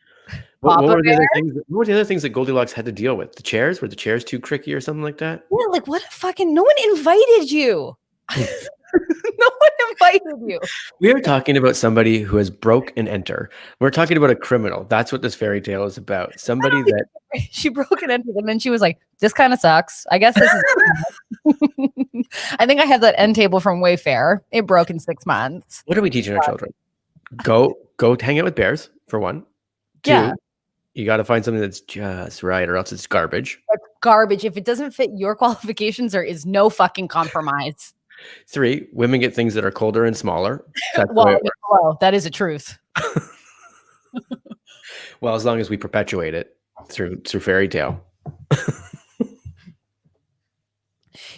S2: What
S1: Papa
S2: were the
S1: Bear?
S2: other things? What were the other things that Goldilocks had to deal with? The chairs? Were the chairs too cricky or something like that?
S1: Yeah, like what a fucking, no one invited you. No one invited you.
S2: We are talking about somebody who has broke and enter. We're talking about a criminal. That's what this fairy tale is about. Somebody that
S1: She broke it into them and she was like, this kind of sucks. I guess this is I think I have that end table from Wayfair. It broke in 6 months.
S2: what are we teaching our children? Go hang out with bears for one. Two,
S1: Yeah.
S2: you got to find something that's just right, or else it's garbage.
S1: It's garbage. If it doesn't fit your qualifications, there is no fucking compromise.
S2: 3, women get things that are colder and smaller. That's the way
S1: Well,
S2: it works.
S1: well, that is a truth.
S2: Well, as long as we perpetuate it through fairy tale.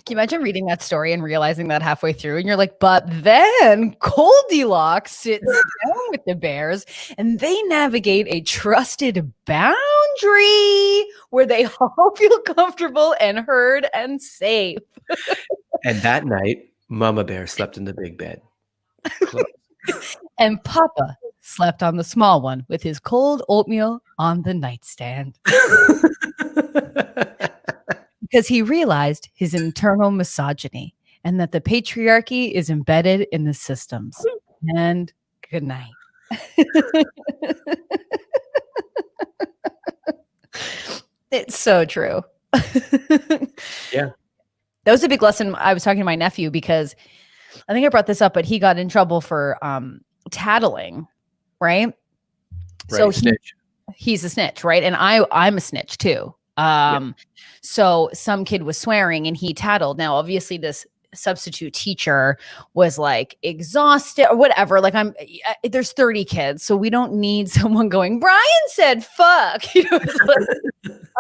S1: Can you imagine reading that story and realizing that halfway through and you're like, but then Goldilocks sits down with the bears and they navigate a trusted boundary where they all feel comfortable and heard and safe.
S2: And that night, Mama Bear slept in the big bed.
S1: And Papa slept on the small one with his cold oatmeal on the nightstand. Because he realized his internal misogyny and that the patriarchy is embedded in the systems. And good night. It's so true.
S2: Yeah.
S1: That was a big lesson. I was talking to my nephew because I think I brought this up, but he got in trouble for tattling, right? So he's a snitch, right? And I'm a snitch too. So some kid was swearing and he tattled. Now, obviously, this substitute teacher was like exhausted or whatever. Like there's 30 kids, so we don't need someone going, Brian said fuck. You know,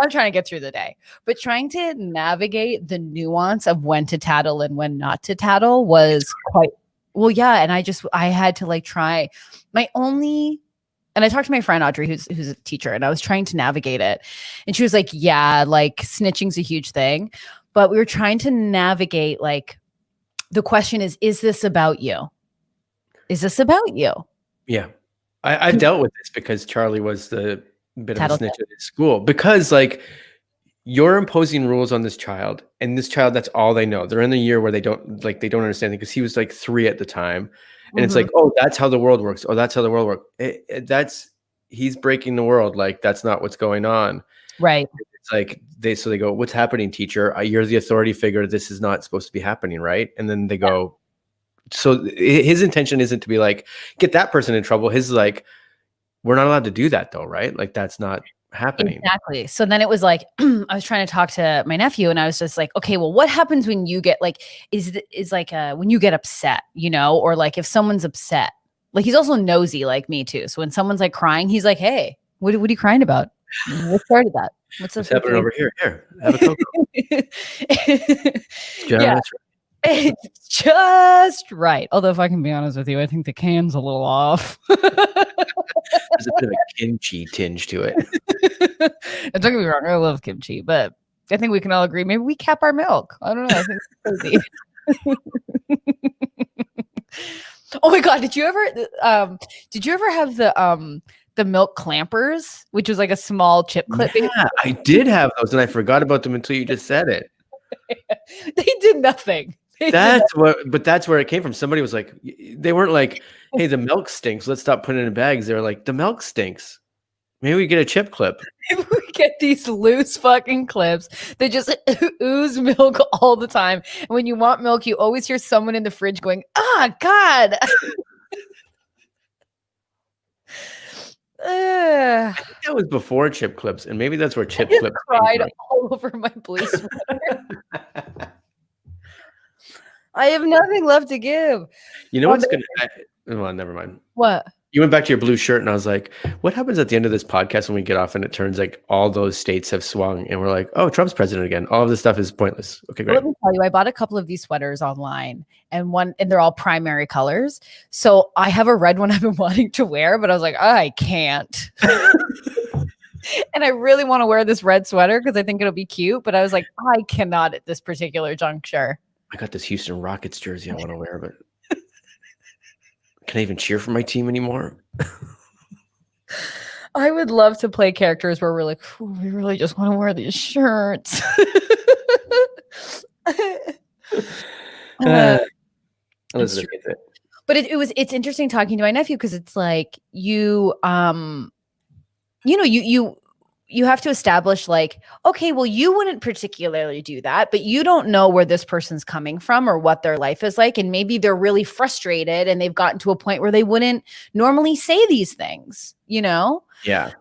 S1: I'm trying to get through the day, but trying to navigate the nuance of when to tattle and when not to tattle was quite well. Yeah. And I had to like try and I talked to my friend Audrey, who's a teacher, and I was trying to navigate it. And she was like, yeah, like snitching's a huge thing. But we were trying to navigate, like, the question is this about you? Is this about you?
S2: Yeah. I've dealt with this because Charlie was the bit of a snitch at his school. Because, like, you're imposing rules on this child, and this child, that's all they know. They're in the year where they don't understand it because he was like 3 at the time. And it's like, oh, that's how the world works. Oh, that's how the world works. He's breaking the world. Like, that's not what's going on.
S1: Right.
S2: It's like they go, what's happening, teacher? You're the authority figure. This is not supposed to be happening, right? And then they go, so his intention isn't to be like, get that person in trouble. His like, we're not allowed to do that though, right? Like, that's not happening.
S1: Exactly. So then it was like, I was trying to talk to my nephew and I was just like, okay, well, what happens when you get like, is like when you get upset, you know, or like if someone's upset, like he's also nosy like me too. So when someone's like crying, he's like, hey, what are you crying about? What started that? What's
S2: happening over here? Here, have a cocoa.
S1: Yeah. It's just right. Although if I can be honest with you, I think the can's a little off.
S2: There's a bit of a kimchi tinge to it.
S1: And don't get me wrong, I love kimchi, but I think we can all agree maybe we cap our milk. I don't know. I think it's crazy. Oh my god, did you ever have the milk clampers, which was like a small chip clip?
S2: Yeah, I did have those and I forgot about them until you just said it.
S1: They did nothing.
S2: That's where it came from. Somebody was like, they weren't like, hey, the milk stinks, let's stop putting it in bags. They're like, the milk stinks. Maybe we get a chip clip.
S1: Maybe we get these loose fucking clips that just ooze milk all the time. And when you want milk, you always hear someone in the fridge going, "Ah, God."
S2: I think that was before chip clips, and maybe that's where chip clips
S1: cried all over my blue sweater. I have nothing left to give.
S2: You know what's gonna? Well, never mind.
S1: What?
S2: You went back to your blue shirt, and I was like, "What happens at the end of this podcast when we get off and it turns like all those states have swung, and we're like, oh, Trump's president again. All of this stuff is pointless." Okay, great.
S1: Let me tell you, I bought a couple of these sweaters online, and they're all primary colors. So I have a red one I've been wanting to wear, but I was like, I can't. And I really want to wear this red sweater because I think it'll be cute, but I was like, I cannot at this particular juncture.
S2: I got this Houston Rockets jersey I want to wear, but can I even cheer for my team anymore?
S1: I would love to play characters where we're like, we really just want to wear these shirts.
S2: Elizabeth gets it.
S1: But it's interesting talking to my nephew because it's like you have to establish like, okay, well, you wouldn't particularly do that, but you don't know where this person's coming from or what their life is like. And maybe they're really frustrated and they've gotten to a point where they wouldn't normally say these things, you know?
S2: Yeah.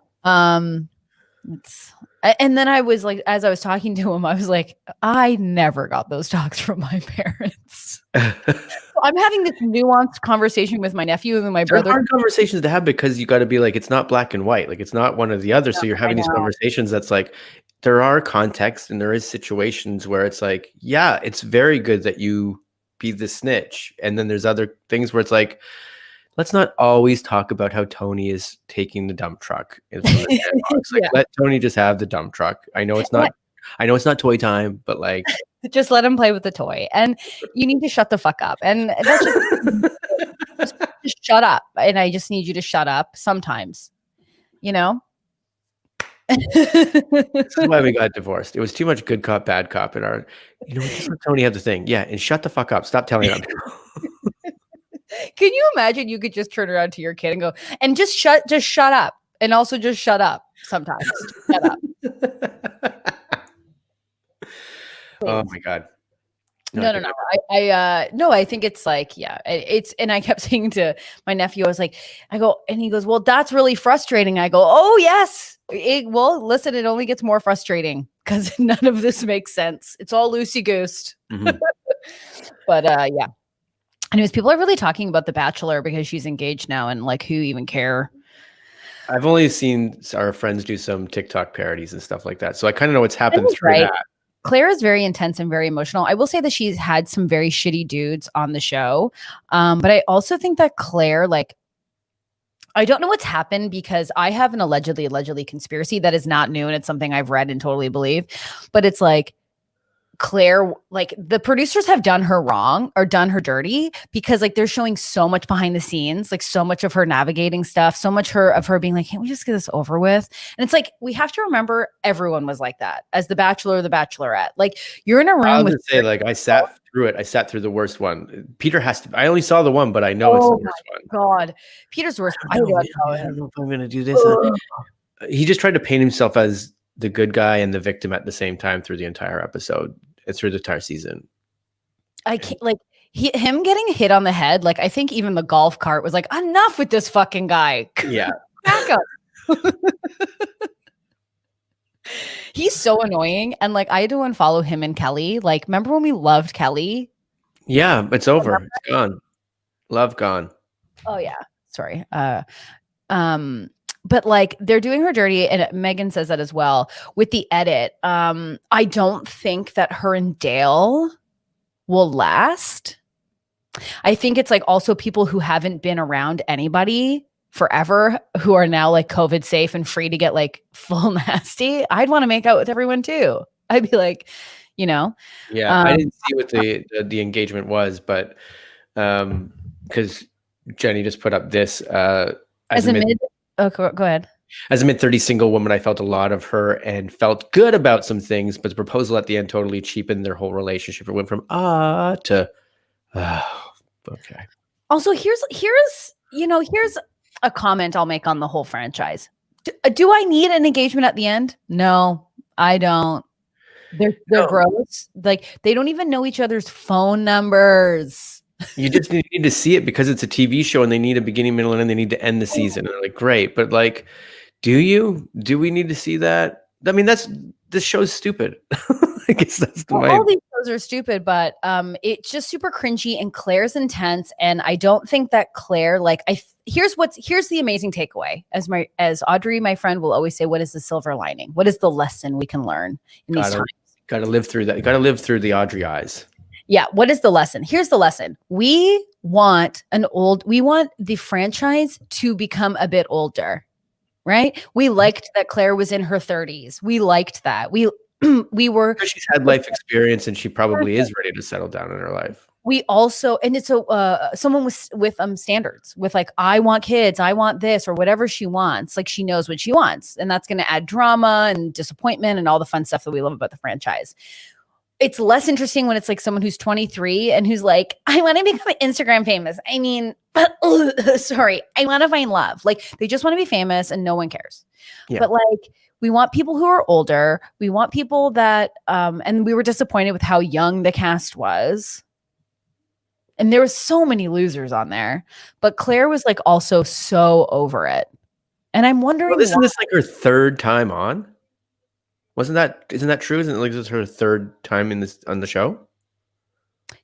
S1: And then I was like, as I was talking to him, I was like, I never got those talks from my parents. So I'm having this nuanced conversation with my nephew and my brother.
S2: They're hard conversations to have because you got to be like, it's not black and white. Like it's not one or the other. So you're having these conversations that's like, there are contexts and there is situations where it's like, yeah, it's very good that you be the snitch. And then there's other things where it's like, let's not always talk about how Tony is taking the dump truck. Like, let Tony just have the dump truck. I know it's not toy time, but like,
S1: just let him play with the toy. And you need to shut the fuck up. And that's just shut up. And I just need you to shut up sometimes, you know?
S2: This is why we got divorced. It was too much good cop, bad cop in our, just let Tony have the thing. Yeah. And shut the fuck up. Stop telling him.
S1: Can you imagine you could just turn around to your kid and go, and just shut up. And also just shut up sometimes. Shut up.
S2: Oh my God.
S1: No. I think it's like, yeah, and I kept saying to my nephew, and he goes, well, that's really frustrating. I go, oh yes. Well, listen, it only gets more frustrating because none of this makes sense. It's all loosey-goosed.
S2: Mm-hmm.
S1: But yeah. Anyways, people are really talking about The Bachelor because she's engaged now and like, who even care?
S2: I've only seen our friends do some TikTok parodies and stuff like that. So I kind of know what's happened through that.
S1: Claire is very intense and very emotional. I will say that she's had some very shitty dudes on the show. But I also think that Claire, like, I don't know what's happened because I have an allegedly conspiracy that is not new and it's something I've read and totally believe. But it's like, Claire, like the producers have done her wrong or done her dirty because like they're showing so much behind the scenes, like so much of her navigating stuff, so much of her being like, can't we just get this over with? And it's like, we have to remember everyone was like that as the Bachelor or the Bachelorette. Like you're in a room
S2: I'll
S1: with
S2: just say like I sat through it. I sat through the worst one. Peter has to, I only saw the one, but I know it's the worst one.
S1: God, Peter's worst.
S2: I don't know if I'm going to do this. He just tried to paint himself as the good guy and the victim at the same time through the entire episode. It's through the entire season.
S1: I can't like him getting hit on the head. Like I think even the golf cart was like, enough with this fucking guy.
S2: Yeah.
S1: Back up. He's so annoying. And like I had to unfollow him and Kelly. Like, remember when we loved Kelly?
S2: Yeah, it's over. It's gone. Love gone.
S1: Oh yeah. Sorry. But like they're doing her dirty, and Megan says that as well with the edit. I don't think that her and Dale will last. I think it's like also people who haven't been around anybody forever who are now like COVID safe and free to get like full nasty. I'd want to make out with everyone too. I'd be like,
S2: Yeah, I didn't see what the engagement was, but because Jenny just put up this as a mid.
S1: Oh, go ahead.
S2: As a mid-30s single woman, I felt a lot of her and felt good about some things, but the proposal at the end totally cheapened their whole relationship. It went from to okay.
S1: Also, here's a comment I'll make on the whole franchise. Do I need an engagement at the end? No, I don't. They're gross. Like they don't even know each other's phone numbers.
S2: You just need to see it because it's a TV show and they need a beginning, middle, and end. They need to end the season. And they're like, great. But like, do we need to see that? I mean, this show's stupid. I guess that's the way.
S1: All these shows are stupid, but it's just super cringy and Claire's intense. And I don't think that Claire, like here's the amazing takeaway. As Audrey, my friend, will always say, what is the silver lining? What is the lesson we can learn in these times?
S2: Gotta live through that. You gotta live through the Audrey eyes.
S1: Yeah. What is the lesson? Here's the lesson. We want the franchise to become a bit older, right? We liked that Claire was in her 30s. We liked that. We were.
S2: She's had life experience and she probably is ready to settle down in her life.
S1: we also, and it's someone with standards, with like, I want kids, I want this, or whatever she wants. Like, she knows what she wants, and that's going to add drama and disappointment and all the fun stuff that we love about the franchise. It's less interesting when it's like someone who's 23 and who's like, I want to become Instagram famous. I mean, sorry, I want to find love. Like, they just want to be famous and no one cares.
S2: Yeah.
S1: But like, we want people who are older. We want people that, and we were disappointed with how young the cast was. And there was so many losers on there, but Claire was like also so over it. And I'm wondering,
S2: well, isn't this like her third time on? Isn't that true? Isn't it like this is her third time on the show?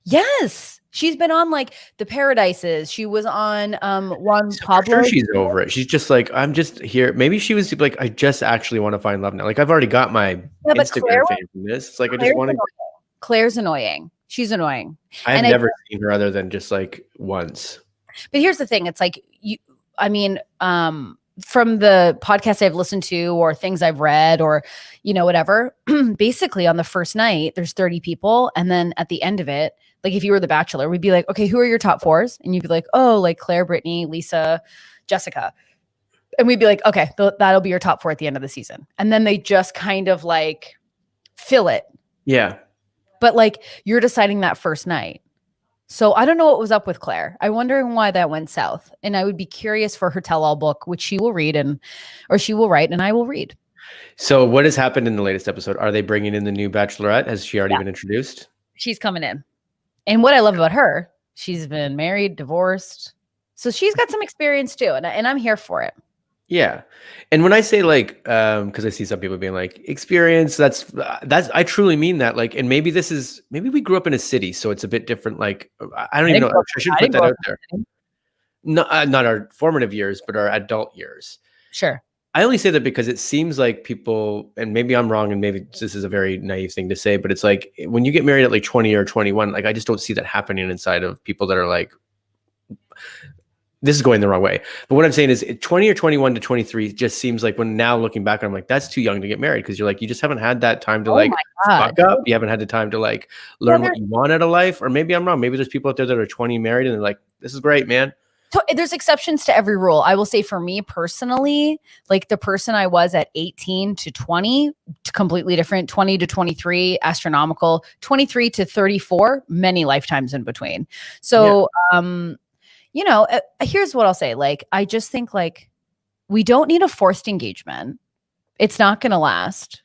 S1: Yes. She's been on like The Paradises. She was on Juan Pablo.
S2: Sure, she's over it. She's just like, I'm just here. Maybe she was like, I just actually want to find love now. Like, I've already got my Instagram fame from this. It's like, I just want to.
S1: Claire's annoying. She's annoying.
S2: I've never seen her other than just like once.
S1: But here's the thing. It's like, from the podcasts I've listened to or things I've read or, whatever, basically on the first night, there's 30 people. And then at the end of it, like if you were The Bachelor, we'd be like, okay, who are your top fours? And you'd be like, oh, like Claire, Brittany, Lisa, Jessica. And we'd be like, okay, that'll be your top four at the end of the season. And then they just kind of like fill it.
S2: Yeah.
S1: But like, you're deciding that first night. So I don't know what was up with Claire. I'm wondering why that went south. And I would be curious for her tell-all book, which she will read or she will write and I will read.
S2: So what has happened in the latest episode? Are they bringing in the new Bachelorette? Has she already been introduced?
S1: She's coming in. And what I love about her, she's been married, divorced. So she's got some experience too. And I'm here for it.
S2: Yeah. And when I say like, because I see some people being like, experience, that's I truly mean that. Like, and maybe we grew up in a city, so it's a bit different. Like, I don't even know. I should put that out there. Not our formative years, but our adult years.
S1: Sure.
S2: I only say that because it seems like people, and maybe I'm wrong, and maybe this is a very naive thing to say, but it's like when you get married at like 20 or 21, like I just don't see that happening inside of people that are like, this is going the wrong way. But what I'm saying is 20 or 21 to 23 just seems like, when now looking back, I'm like, that's too young to get married. Cause you're like, you just haven't had that time to like fuck up. You haven't had the time to like learn what you want out of life. Or maybe I'm wrong. Maybe there's people out there that are 20 married and they're like, this is great, man.
S1: There's exceptions to every rule. I will say for me personally, like the person I was at 18 to 20, completely different. 20 to 23, astronomical. 23 to 34, many lifetimes in between. So, here's what I'll say. Like, I just think like we don't need a forced engagement. It's not going to last.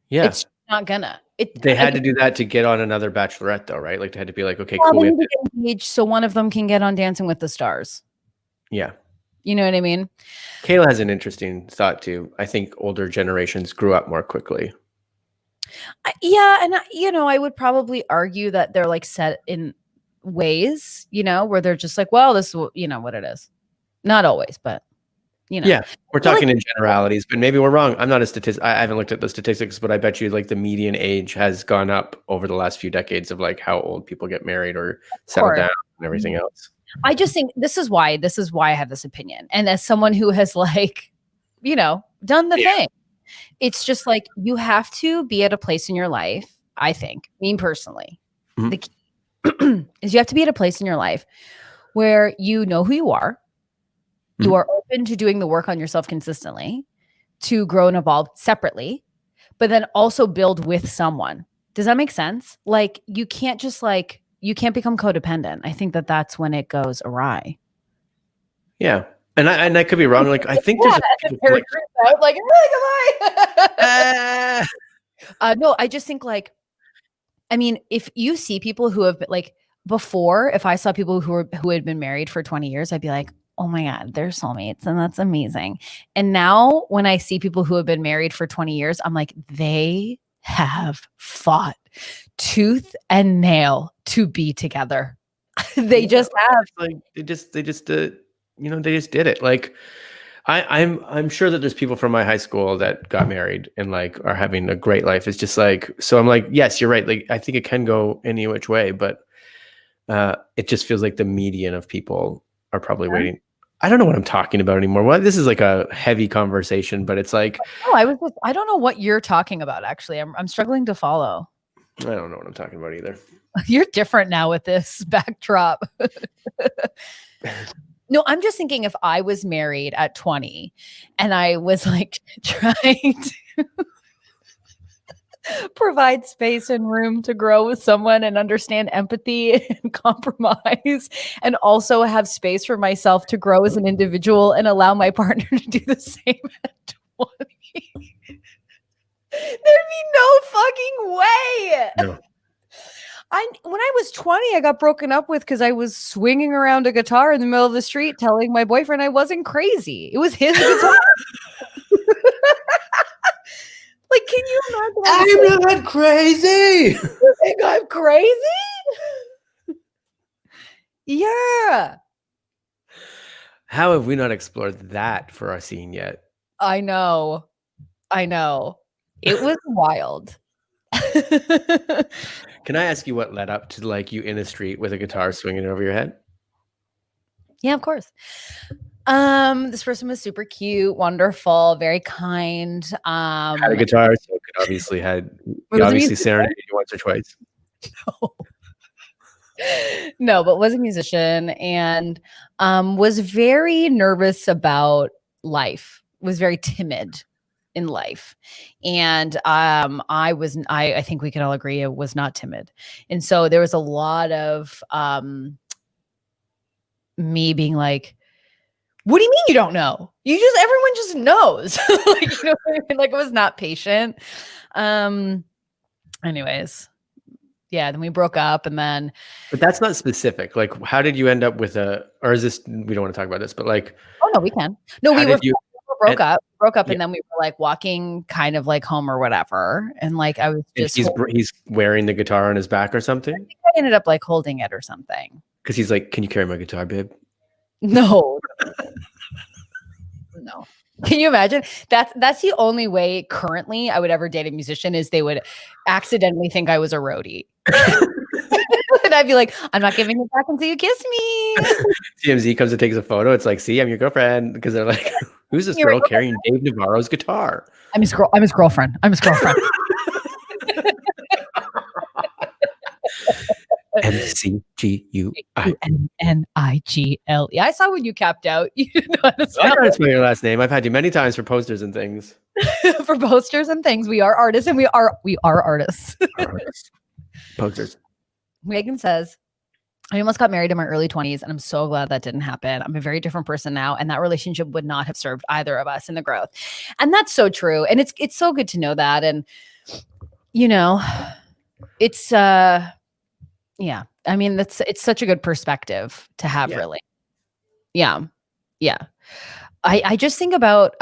S2: Yeah.
S1: It's not gonna.
S2: They had to do that to get on another Bachelorette though, right? Like they had to be like, okay,
S1: well,
S2: cool.
S1: They need to get engaged so one of them can get on Dancing with the Stars.
S2: Yeah.
S1: You know what I mean?
S2: Kayla has an interesting thought too. I think older generations grew up more quickly.
S1: And I would probably argue that they're like set in ways, where they're just like, well, this is what it is. Not always, but
S2: yeah, we're talking in generalities, but maybe we're wrong. I'm not a statist. I haven't looked at the statistics, but I bet you like the median age has gone up over the last few decades of like how old people get married or settle down and everything else. I
S1: just think this is why I have this opinion. And as someone who has like, done the thing, it's just like, you have to be at a place in your life. I think, me personally, the key is you have to be at a place in your life where you know who you are. You are open to doing the work on yourself consistently to grow and evolve separately, but then also build with someone. Does that make sense? Like, you can't just like, you can't become codependent. I think that that's when it goes awry. Yeah. And I could be wrong. Like, I think there's like no, I just think like, I mean, if you see people who have been like before, if I saw people who had been married for 20 years, I'd be like, oh my God, they're soulmates. And that's amazing. And now when I see people who have been married for 20 years, I'm like, they have fought tooth and nail to be together. They just have. Like they just did it. Like I'm sure that there's people from my high school that got married and like are having a great life. It's just like, so I'm like, yes, you're right. Like, I think it can go any which way, but it just feels like the median of people are probably waiting. I don't know what I'm talking about anymore. Well, this is like a heavy conversation, but it's like, I don't know what you're talking about. Actually, I'm struggling to follow.
S2: I don't know what I'm talking about either.
S1: You're different now with this backdrop. No, I'm just thinking if I was married at 20 and I was like trying to provide space and room to grow with someone and understand empathy and compromise, and also have space for myself to grow as an individual and allow my partner to do the same at 20. There'd be no fucking way.
S2: No.
S1: When I was 20, I got broken up with because I was swinging around a guitar in the middle of the street telling my boyfriend I wasn't crazy. It was his guitar. Like, can you imagine?
S2: I'm not crazy.
S1: You think I'm crazy? Yeah.
S2: How have we not explored that for our scene yet?
S1: I know. It was wild.
S2: Can I ask you what led up to like you in the street with a guitar swinging over your head?
S1: Yeah, of course. This person was super cute, wonderful, very kind.
S2: Had a guitar, so it could obviously serenaded you once or twice.
S1: No, but was a musician and was very nervous about life, was very timid in life. And I think we can all agree it was not timid. And so there was a lot of me being like, what do you mean you don't know? Everyone just knows. Like, you know what I mean? Like, I was not patient. Anyways. Yeah, then we broke up and then.
S2: But that's not specific. Like, how did you end up with or is this, we don't want to talk about this, but like.
S1: Oh, no, we can. No, we broke up yeah. And then we were like walking kind of like home or whatever. And like, I was just.
S2: He's wearing the guitar on his back or something?
S1: I think I ended up like holding it or something.
S2: Because he's like, can you carry my guitar, babe?
S1: No. No. Can you imagine? That's the only way currently I would ever date a musician is they would accidentally think I was a roadie. And I'd be like, I'm not giving it back until you kiss me.
S2: TMZ comes and takes a photo. It's like, see, I'm your girlfriend. Because they're like, who's this girl carrying Dave Navarro's guitar?
S1: I'm his girlfriend. MCGUINNIGLE. I saw when you capped out. You didn't know how to spell.
S2: I can't spell your last name. I've had you many times for posters and things.
S1: For posters and things. We are artists and we are artists.
S2: Posters.
S1: Megan says, I almost got married in my early 20s and I'm so glad that didn't happen. I'm a very different person now and that relationship would not have served either of us in the growth. And that's so true. And it's so good to know that. And, you know, it's, yeah. I mean, it's such a good perspective to have, really. Yeah. Yeah. I just think about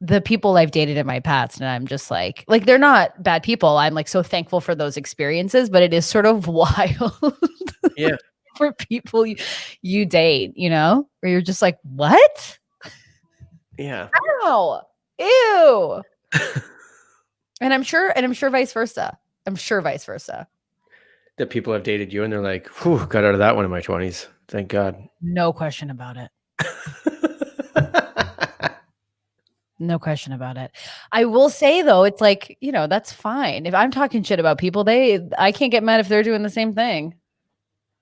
S1: the people I've dated in my past and I'm just like they're not bad people. I'm like so thankful for those experiences, but it is sort of wild.
S2: Yeah.
S1: For people you date, you know, where you're just like, what?
S2: Yeah.
S1: Ow. Ew. And I'm sure vice versa.
S2: That people have dated you and they're like, whew, got out of that one in my 20s. Thank God.
S1: No question about it. No question about it. I will say though, it's like, you know, that's fine. If I'm talking shit about people, I can't get mad if they're doing the same thing.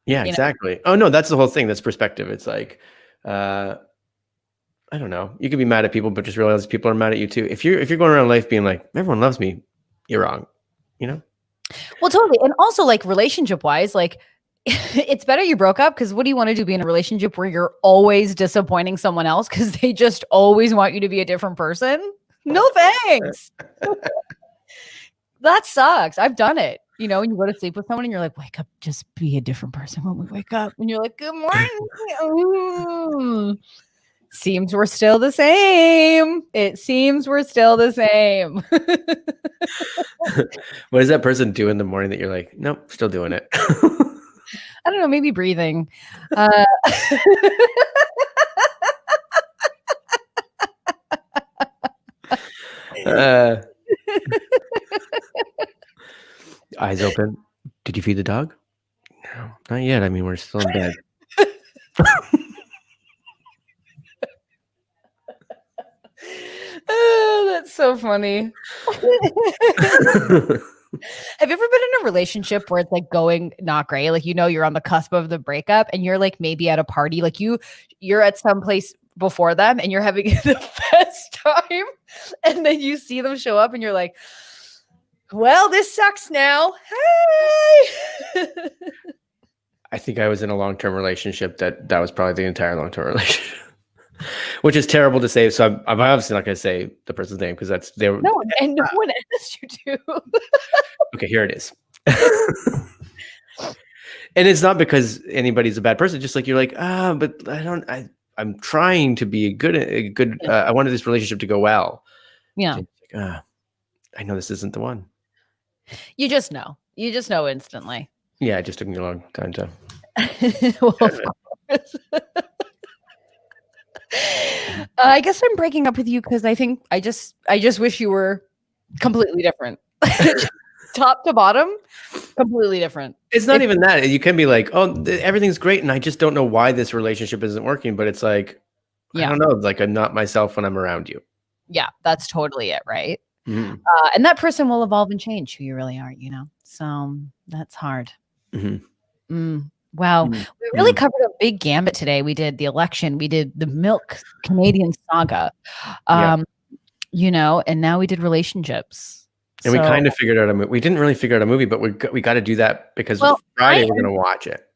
S2: Yeah, exactly. Oh no, that's the whole thing. That's perspective. It's like, I don't know. You can be mad at people, but just realize people are mad at you too. If you're going around life being like, everyone loves me, you're wrong. You know?
S1: Well, totally. And also like relationship wise, like it's better you broke up because what do you want to do? Be in a relationship where you're always disappointing someone else because they just always want you to be a different person? No thanks. That sucks. I've done it. You know, when you go to sleep with someone and you're like, wake up, just be a different person when we wake up. And you're like, good morning. Seems we're still the same. It seems we're still the same.
S2: What does that person do in the morning that you're like, nope, still doing it?
S1: I don't know, maybe breathing.
S2: Eyes open. Did you feed the dog? No, not yet. I mean, we're still in bed.
S1: Oh, that's so funny. Have you ever been in a relationship where it's like going not great? Like, you know, you're on the cusp of the breakup and you're like maybe at a party, like you're at some place before them and you're having the best time. And then you see them show up and you're like, well, this sucks now. Hey.
S2: I think I was in a long-term relationship that was probably the entire long-term relationship, which is terrible to say. So I'm obviously not going to say the person's name because that's their.
S1: No, and no one asked you to.
S2: Okay, here it is. And it's not because anybody's a bad person. Just like you're like, but I'm trying to be a good. I wanted this relationship to go well.
S1: Yeah.
S2: Like, I know this isn't the one.
S1: You just know. You just know instantly.
S2: Yeah, it just took me a long time to.
S1: Well, of course. I guess I'm breaking up with you because I think I just wish you were completely different. Top to bottom, completely different.
S2: It's not even that. You can be like, oh, everything's great, and I just don't know why this relationship isn't working. But it's like, I don't know. Like, I'm not myself when I'm around you.
S1: Yeah, that's totally it, right?
S2: Mm-hmm.
S1: And that person will evolve and change who you really are, you know? So that's hard.
S2: Mm-hmm.
S1: Wow. We really covered a big gambit today. We did the election. We did the milk Canadian saga, you know, and now we did relationships.
S2: And we kind of figured out a movie. We didn't really figure out a movie, but we got to do that because Friday we're going to watch it.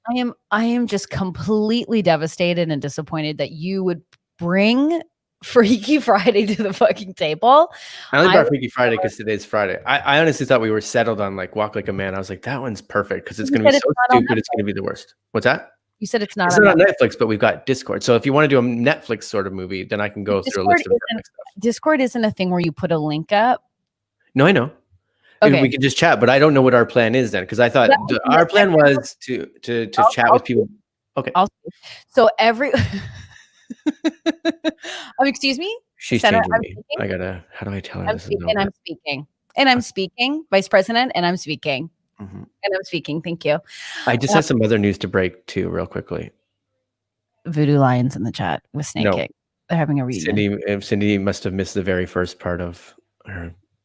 S1: I am just completely devastated and disappointed that you would bring Freaky Friday to the fucking table.
S2: I only brought Freaky Friday because today's Friday. I honestly thought we were settled on like Walk Like a Man. I was like, that one's perfect because it's going to be so stupid. It's going to be the worst. What's that?
S1: You said it's not
S2: on Netflix, but we've got Discord. So if you want to do a Netflix sort of movie, then I can go through a list of Netflix stuff.
S1: Discord isn't a thing where you put a link up.
S2: No, I know. Okay. We can just chat, but I don't know what our plan is then because I thought our plan was to chat with people. Okay.
S1: So excuse me?
S2: She's changing me. I gotta, how do I tell her this?
S1: I'm speaking, Vice President, and I'm speaking.
S2: Mm-hmm.
S1: And I'm speaking. Thank you.
S2: I just have some other news to break too, real quickly.
S1: Voodoo Lions in the chat with Snake Kick. They're having a reunion.
S2: Cindy must have missed the very first part of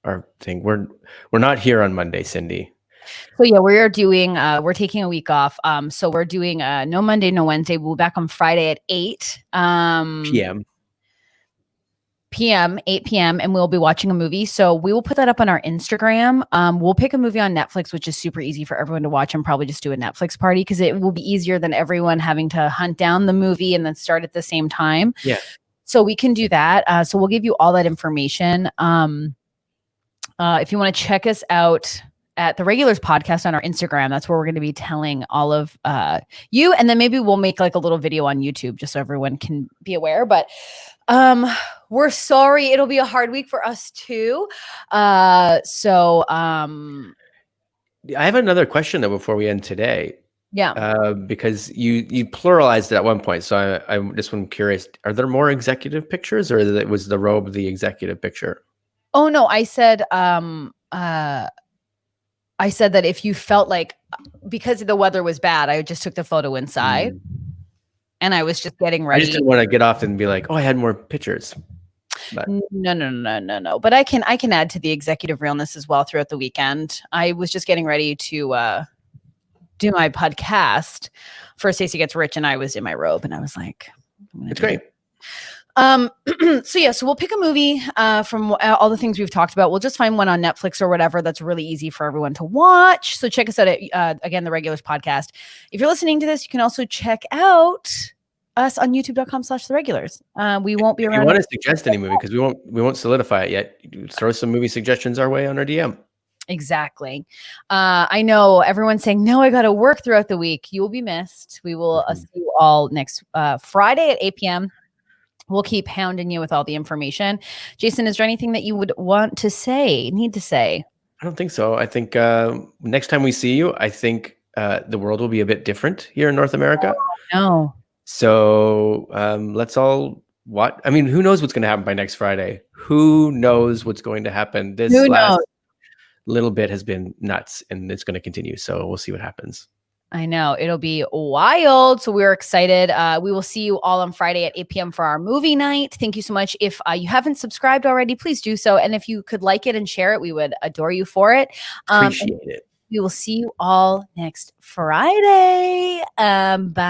S2: our thing. We're not here on Monday, Cindy.
S1: So yeah, we're taking a week off. So we're doing no Monday, no Wednesday. We'll be back on Friday at 8
S2: p.m.
S1: 8 p.m. and we'll be watching a movie. So we will put that up on our Instagram. We'll pick a movie on Netflix, which is super easy for everyone to watch, and probably just do a Netflix party because it will be easier than everyone having to hunt down the movie and then start at the same time.
S2: Yeah.
S1: So we can do that. So we'll give you all that information. If you want to check us out at the Regulars podcast on our Instagram, that's where we're going to be telling all of you. And then maybe we'll make like a little video on YouTube just so everyone can be aware. But we're sorry. It'll be a hard week for us too. I
S2: have another question though before we end today.
S1: Yeah.
S2: Because you pluralized it at one point. So I just am curious, are there more executive pictures or was the robe the executive picture?
S1: Oh no, I said that if you felt like, because the weather was bad, I just took the photo inside and I was just getting ready.
S2: I just didn't want to get off and be like, oh, I had more pictures. But.
S1: No. But I can add to the executive realness as well throughout the weekend. I was just getting ready to do my podcast for Stacey Gets Rich, and I was in my robe, and I was like,
S2: it's great.
S1: So we'll pick a movie from all the things we've talked about. We'll just find one on Netflix or whatever that's really easy for everyone to watch. So check us out at again, the Regulars podcast. If you're listening to this, you can also check out us on youtube.com/theregulars. We won't be around.
S2: If you want to suggest any movie, because we won't solidify it yet, throw some movie suggestions our way on our DM.
S1: Exactly. I know everyone's saying, no, I got to work throughout the week. You will be missed. We will see you all next Friday at 8 p.m. We'll keep hounding you with all the information. Jason, is there anything that you would need to say?
S2: I don't think so. I think next time we see you, I think the world will be a bit different here in North America.
S1: No.
S2: So let's all watch. I mean, who knows what's going to happen by next Friday? Who knows what's going to happen? This last little bit has been nuts and it's going to continue. So we'll see what happens.
S1: I know it'll be wild. So we're excited. We will see you all on Friday at 8 p.m. for our movie night. Thank you so much. If you haven't subscribed already, please do so. And if you could like it and share it, we would adore you for it.
S2: Appreciate it.
S1: We will see you all next Friday. Bye.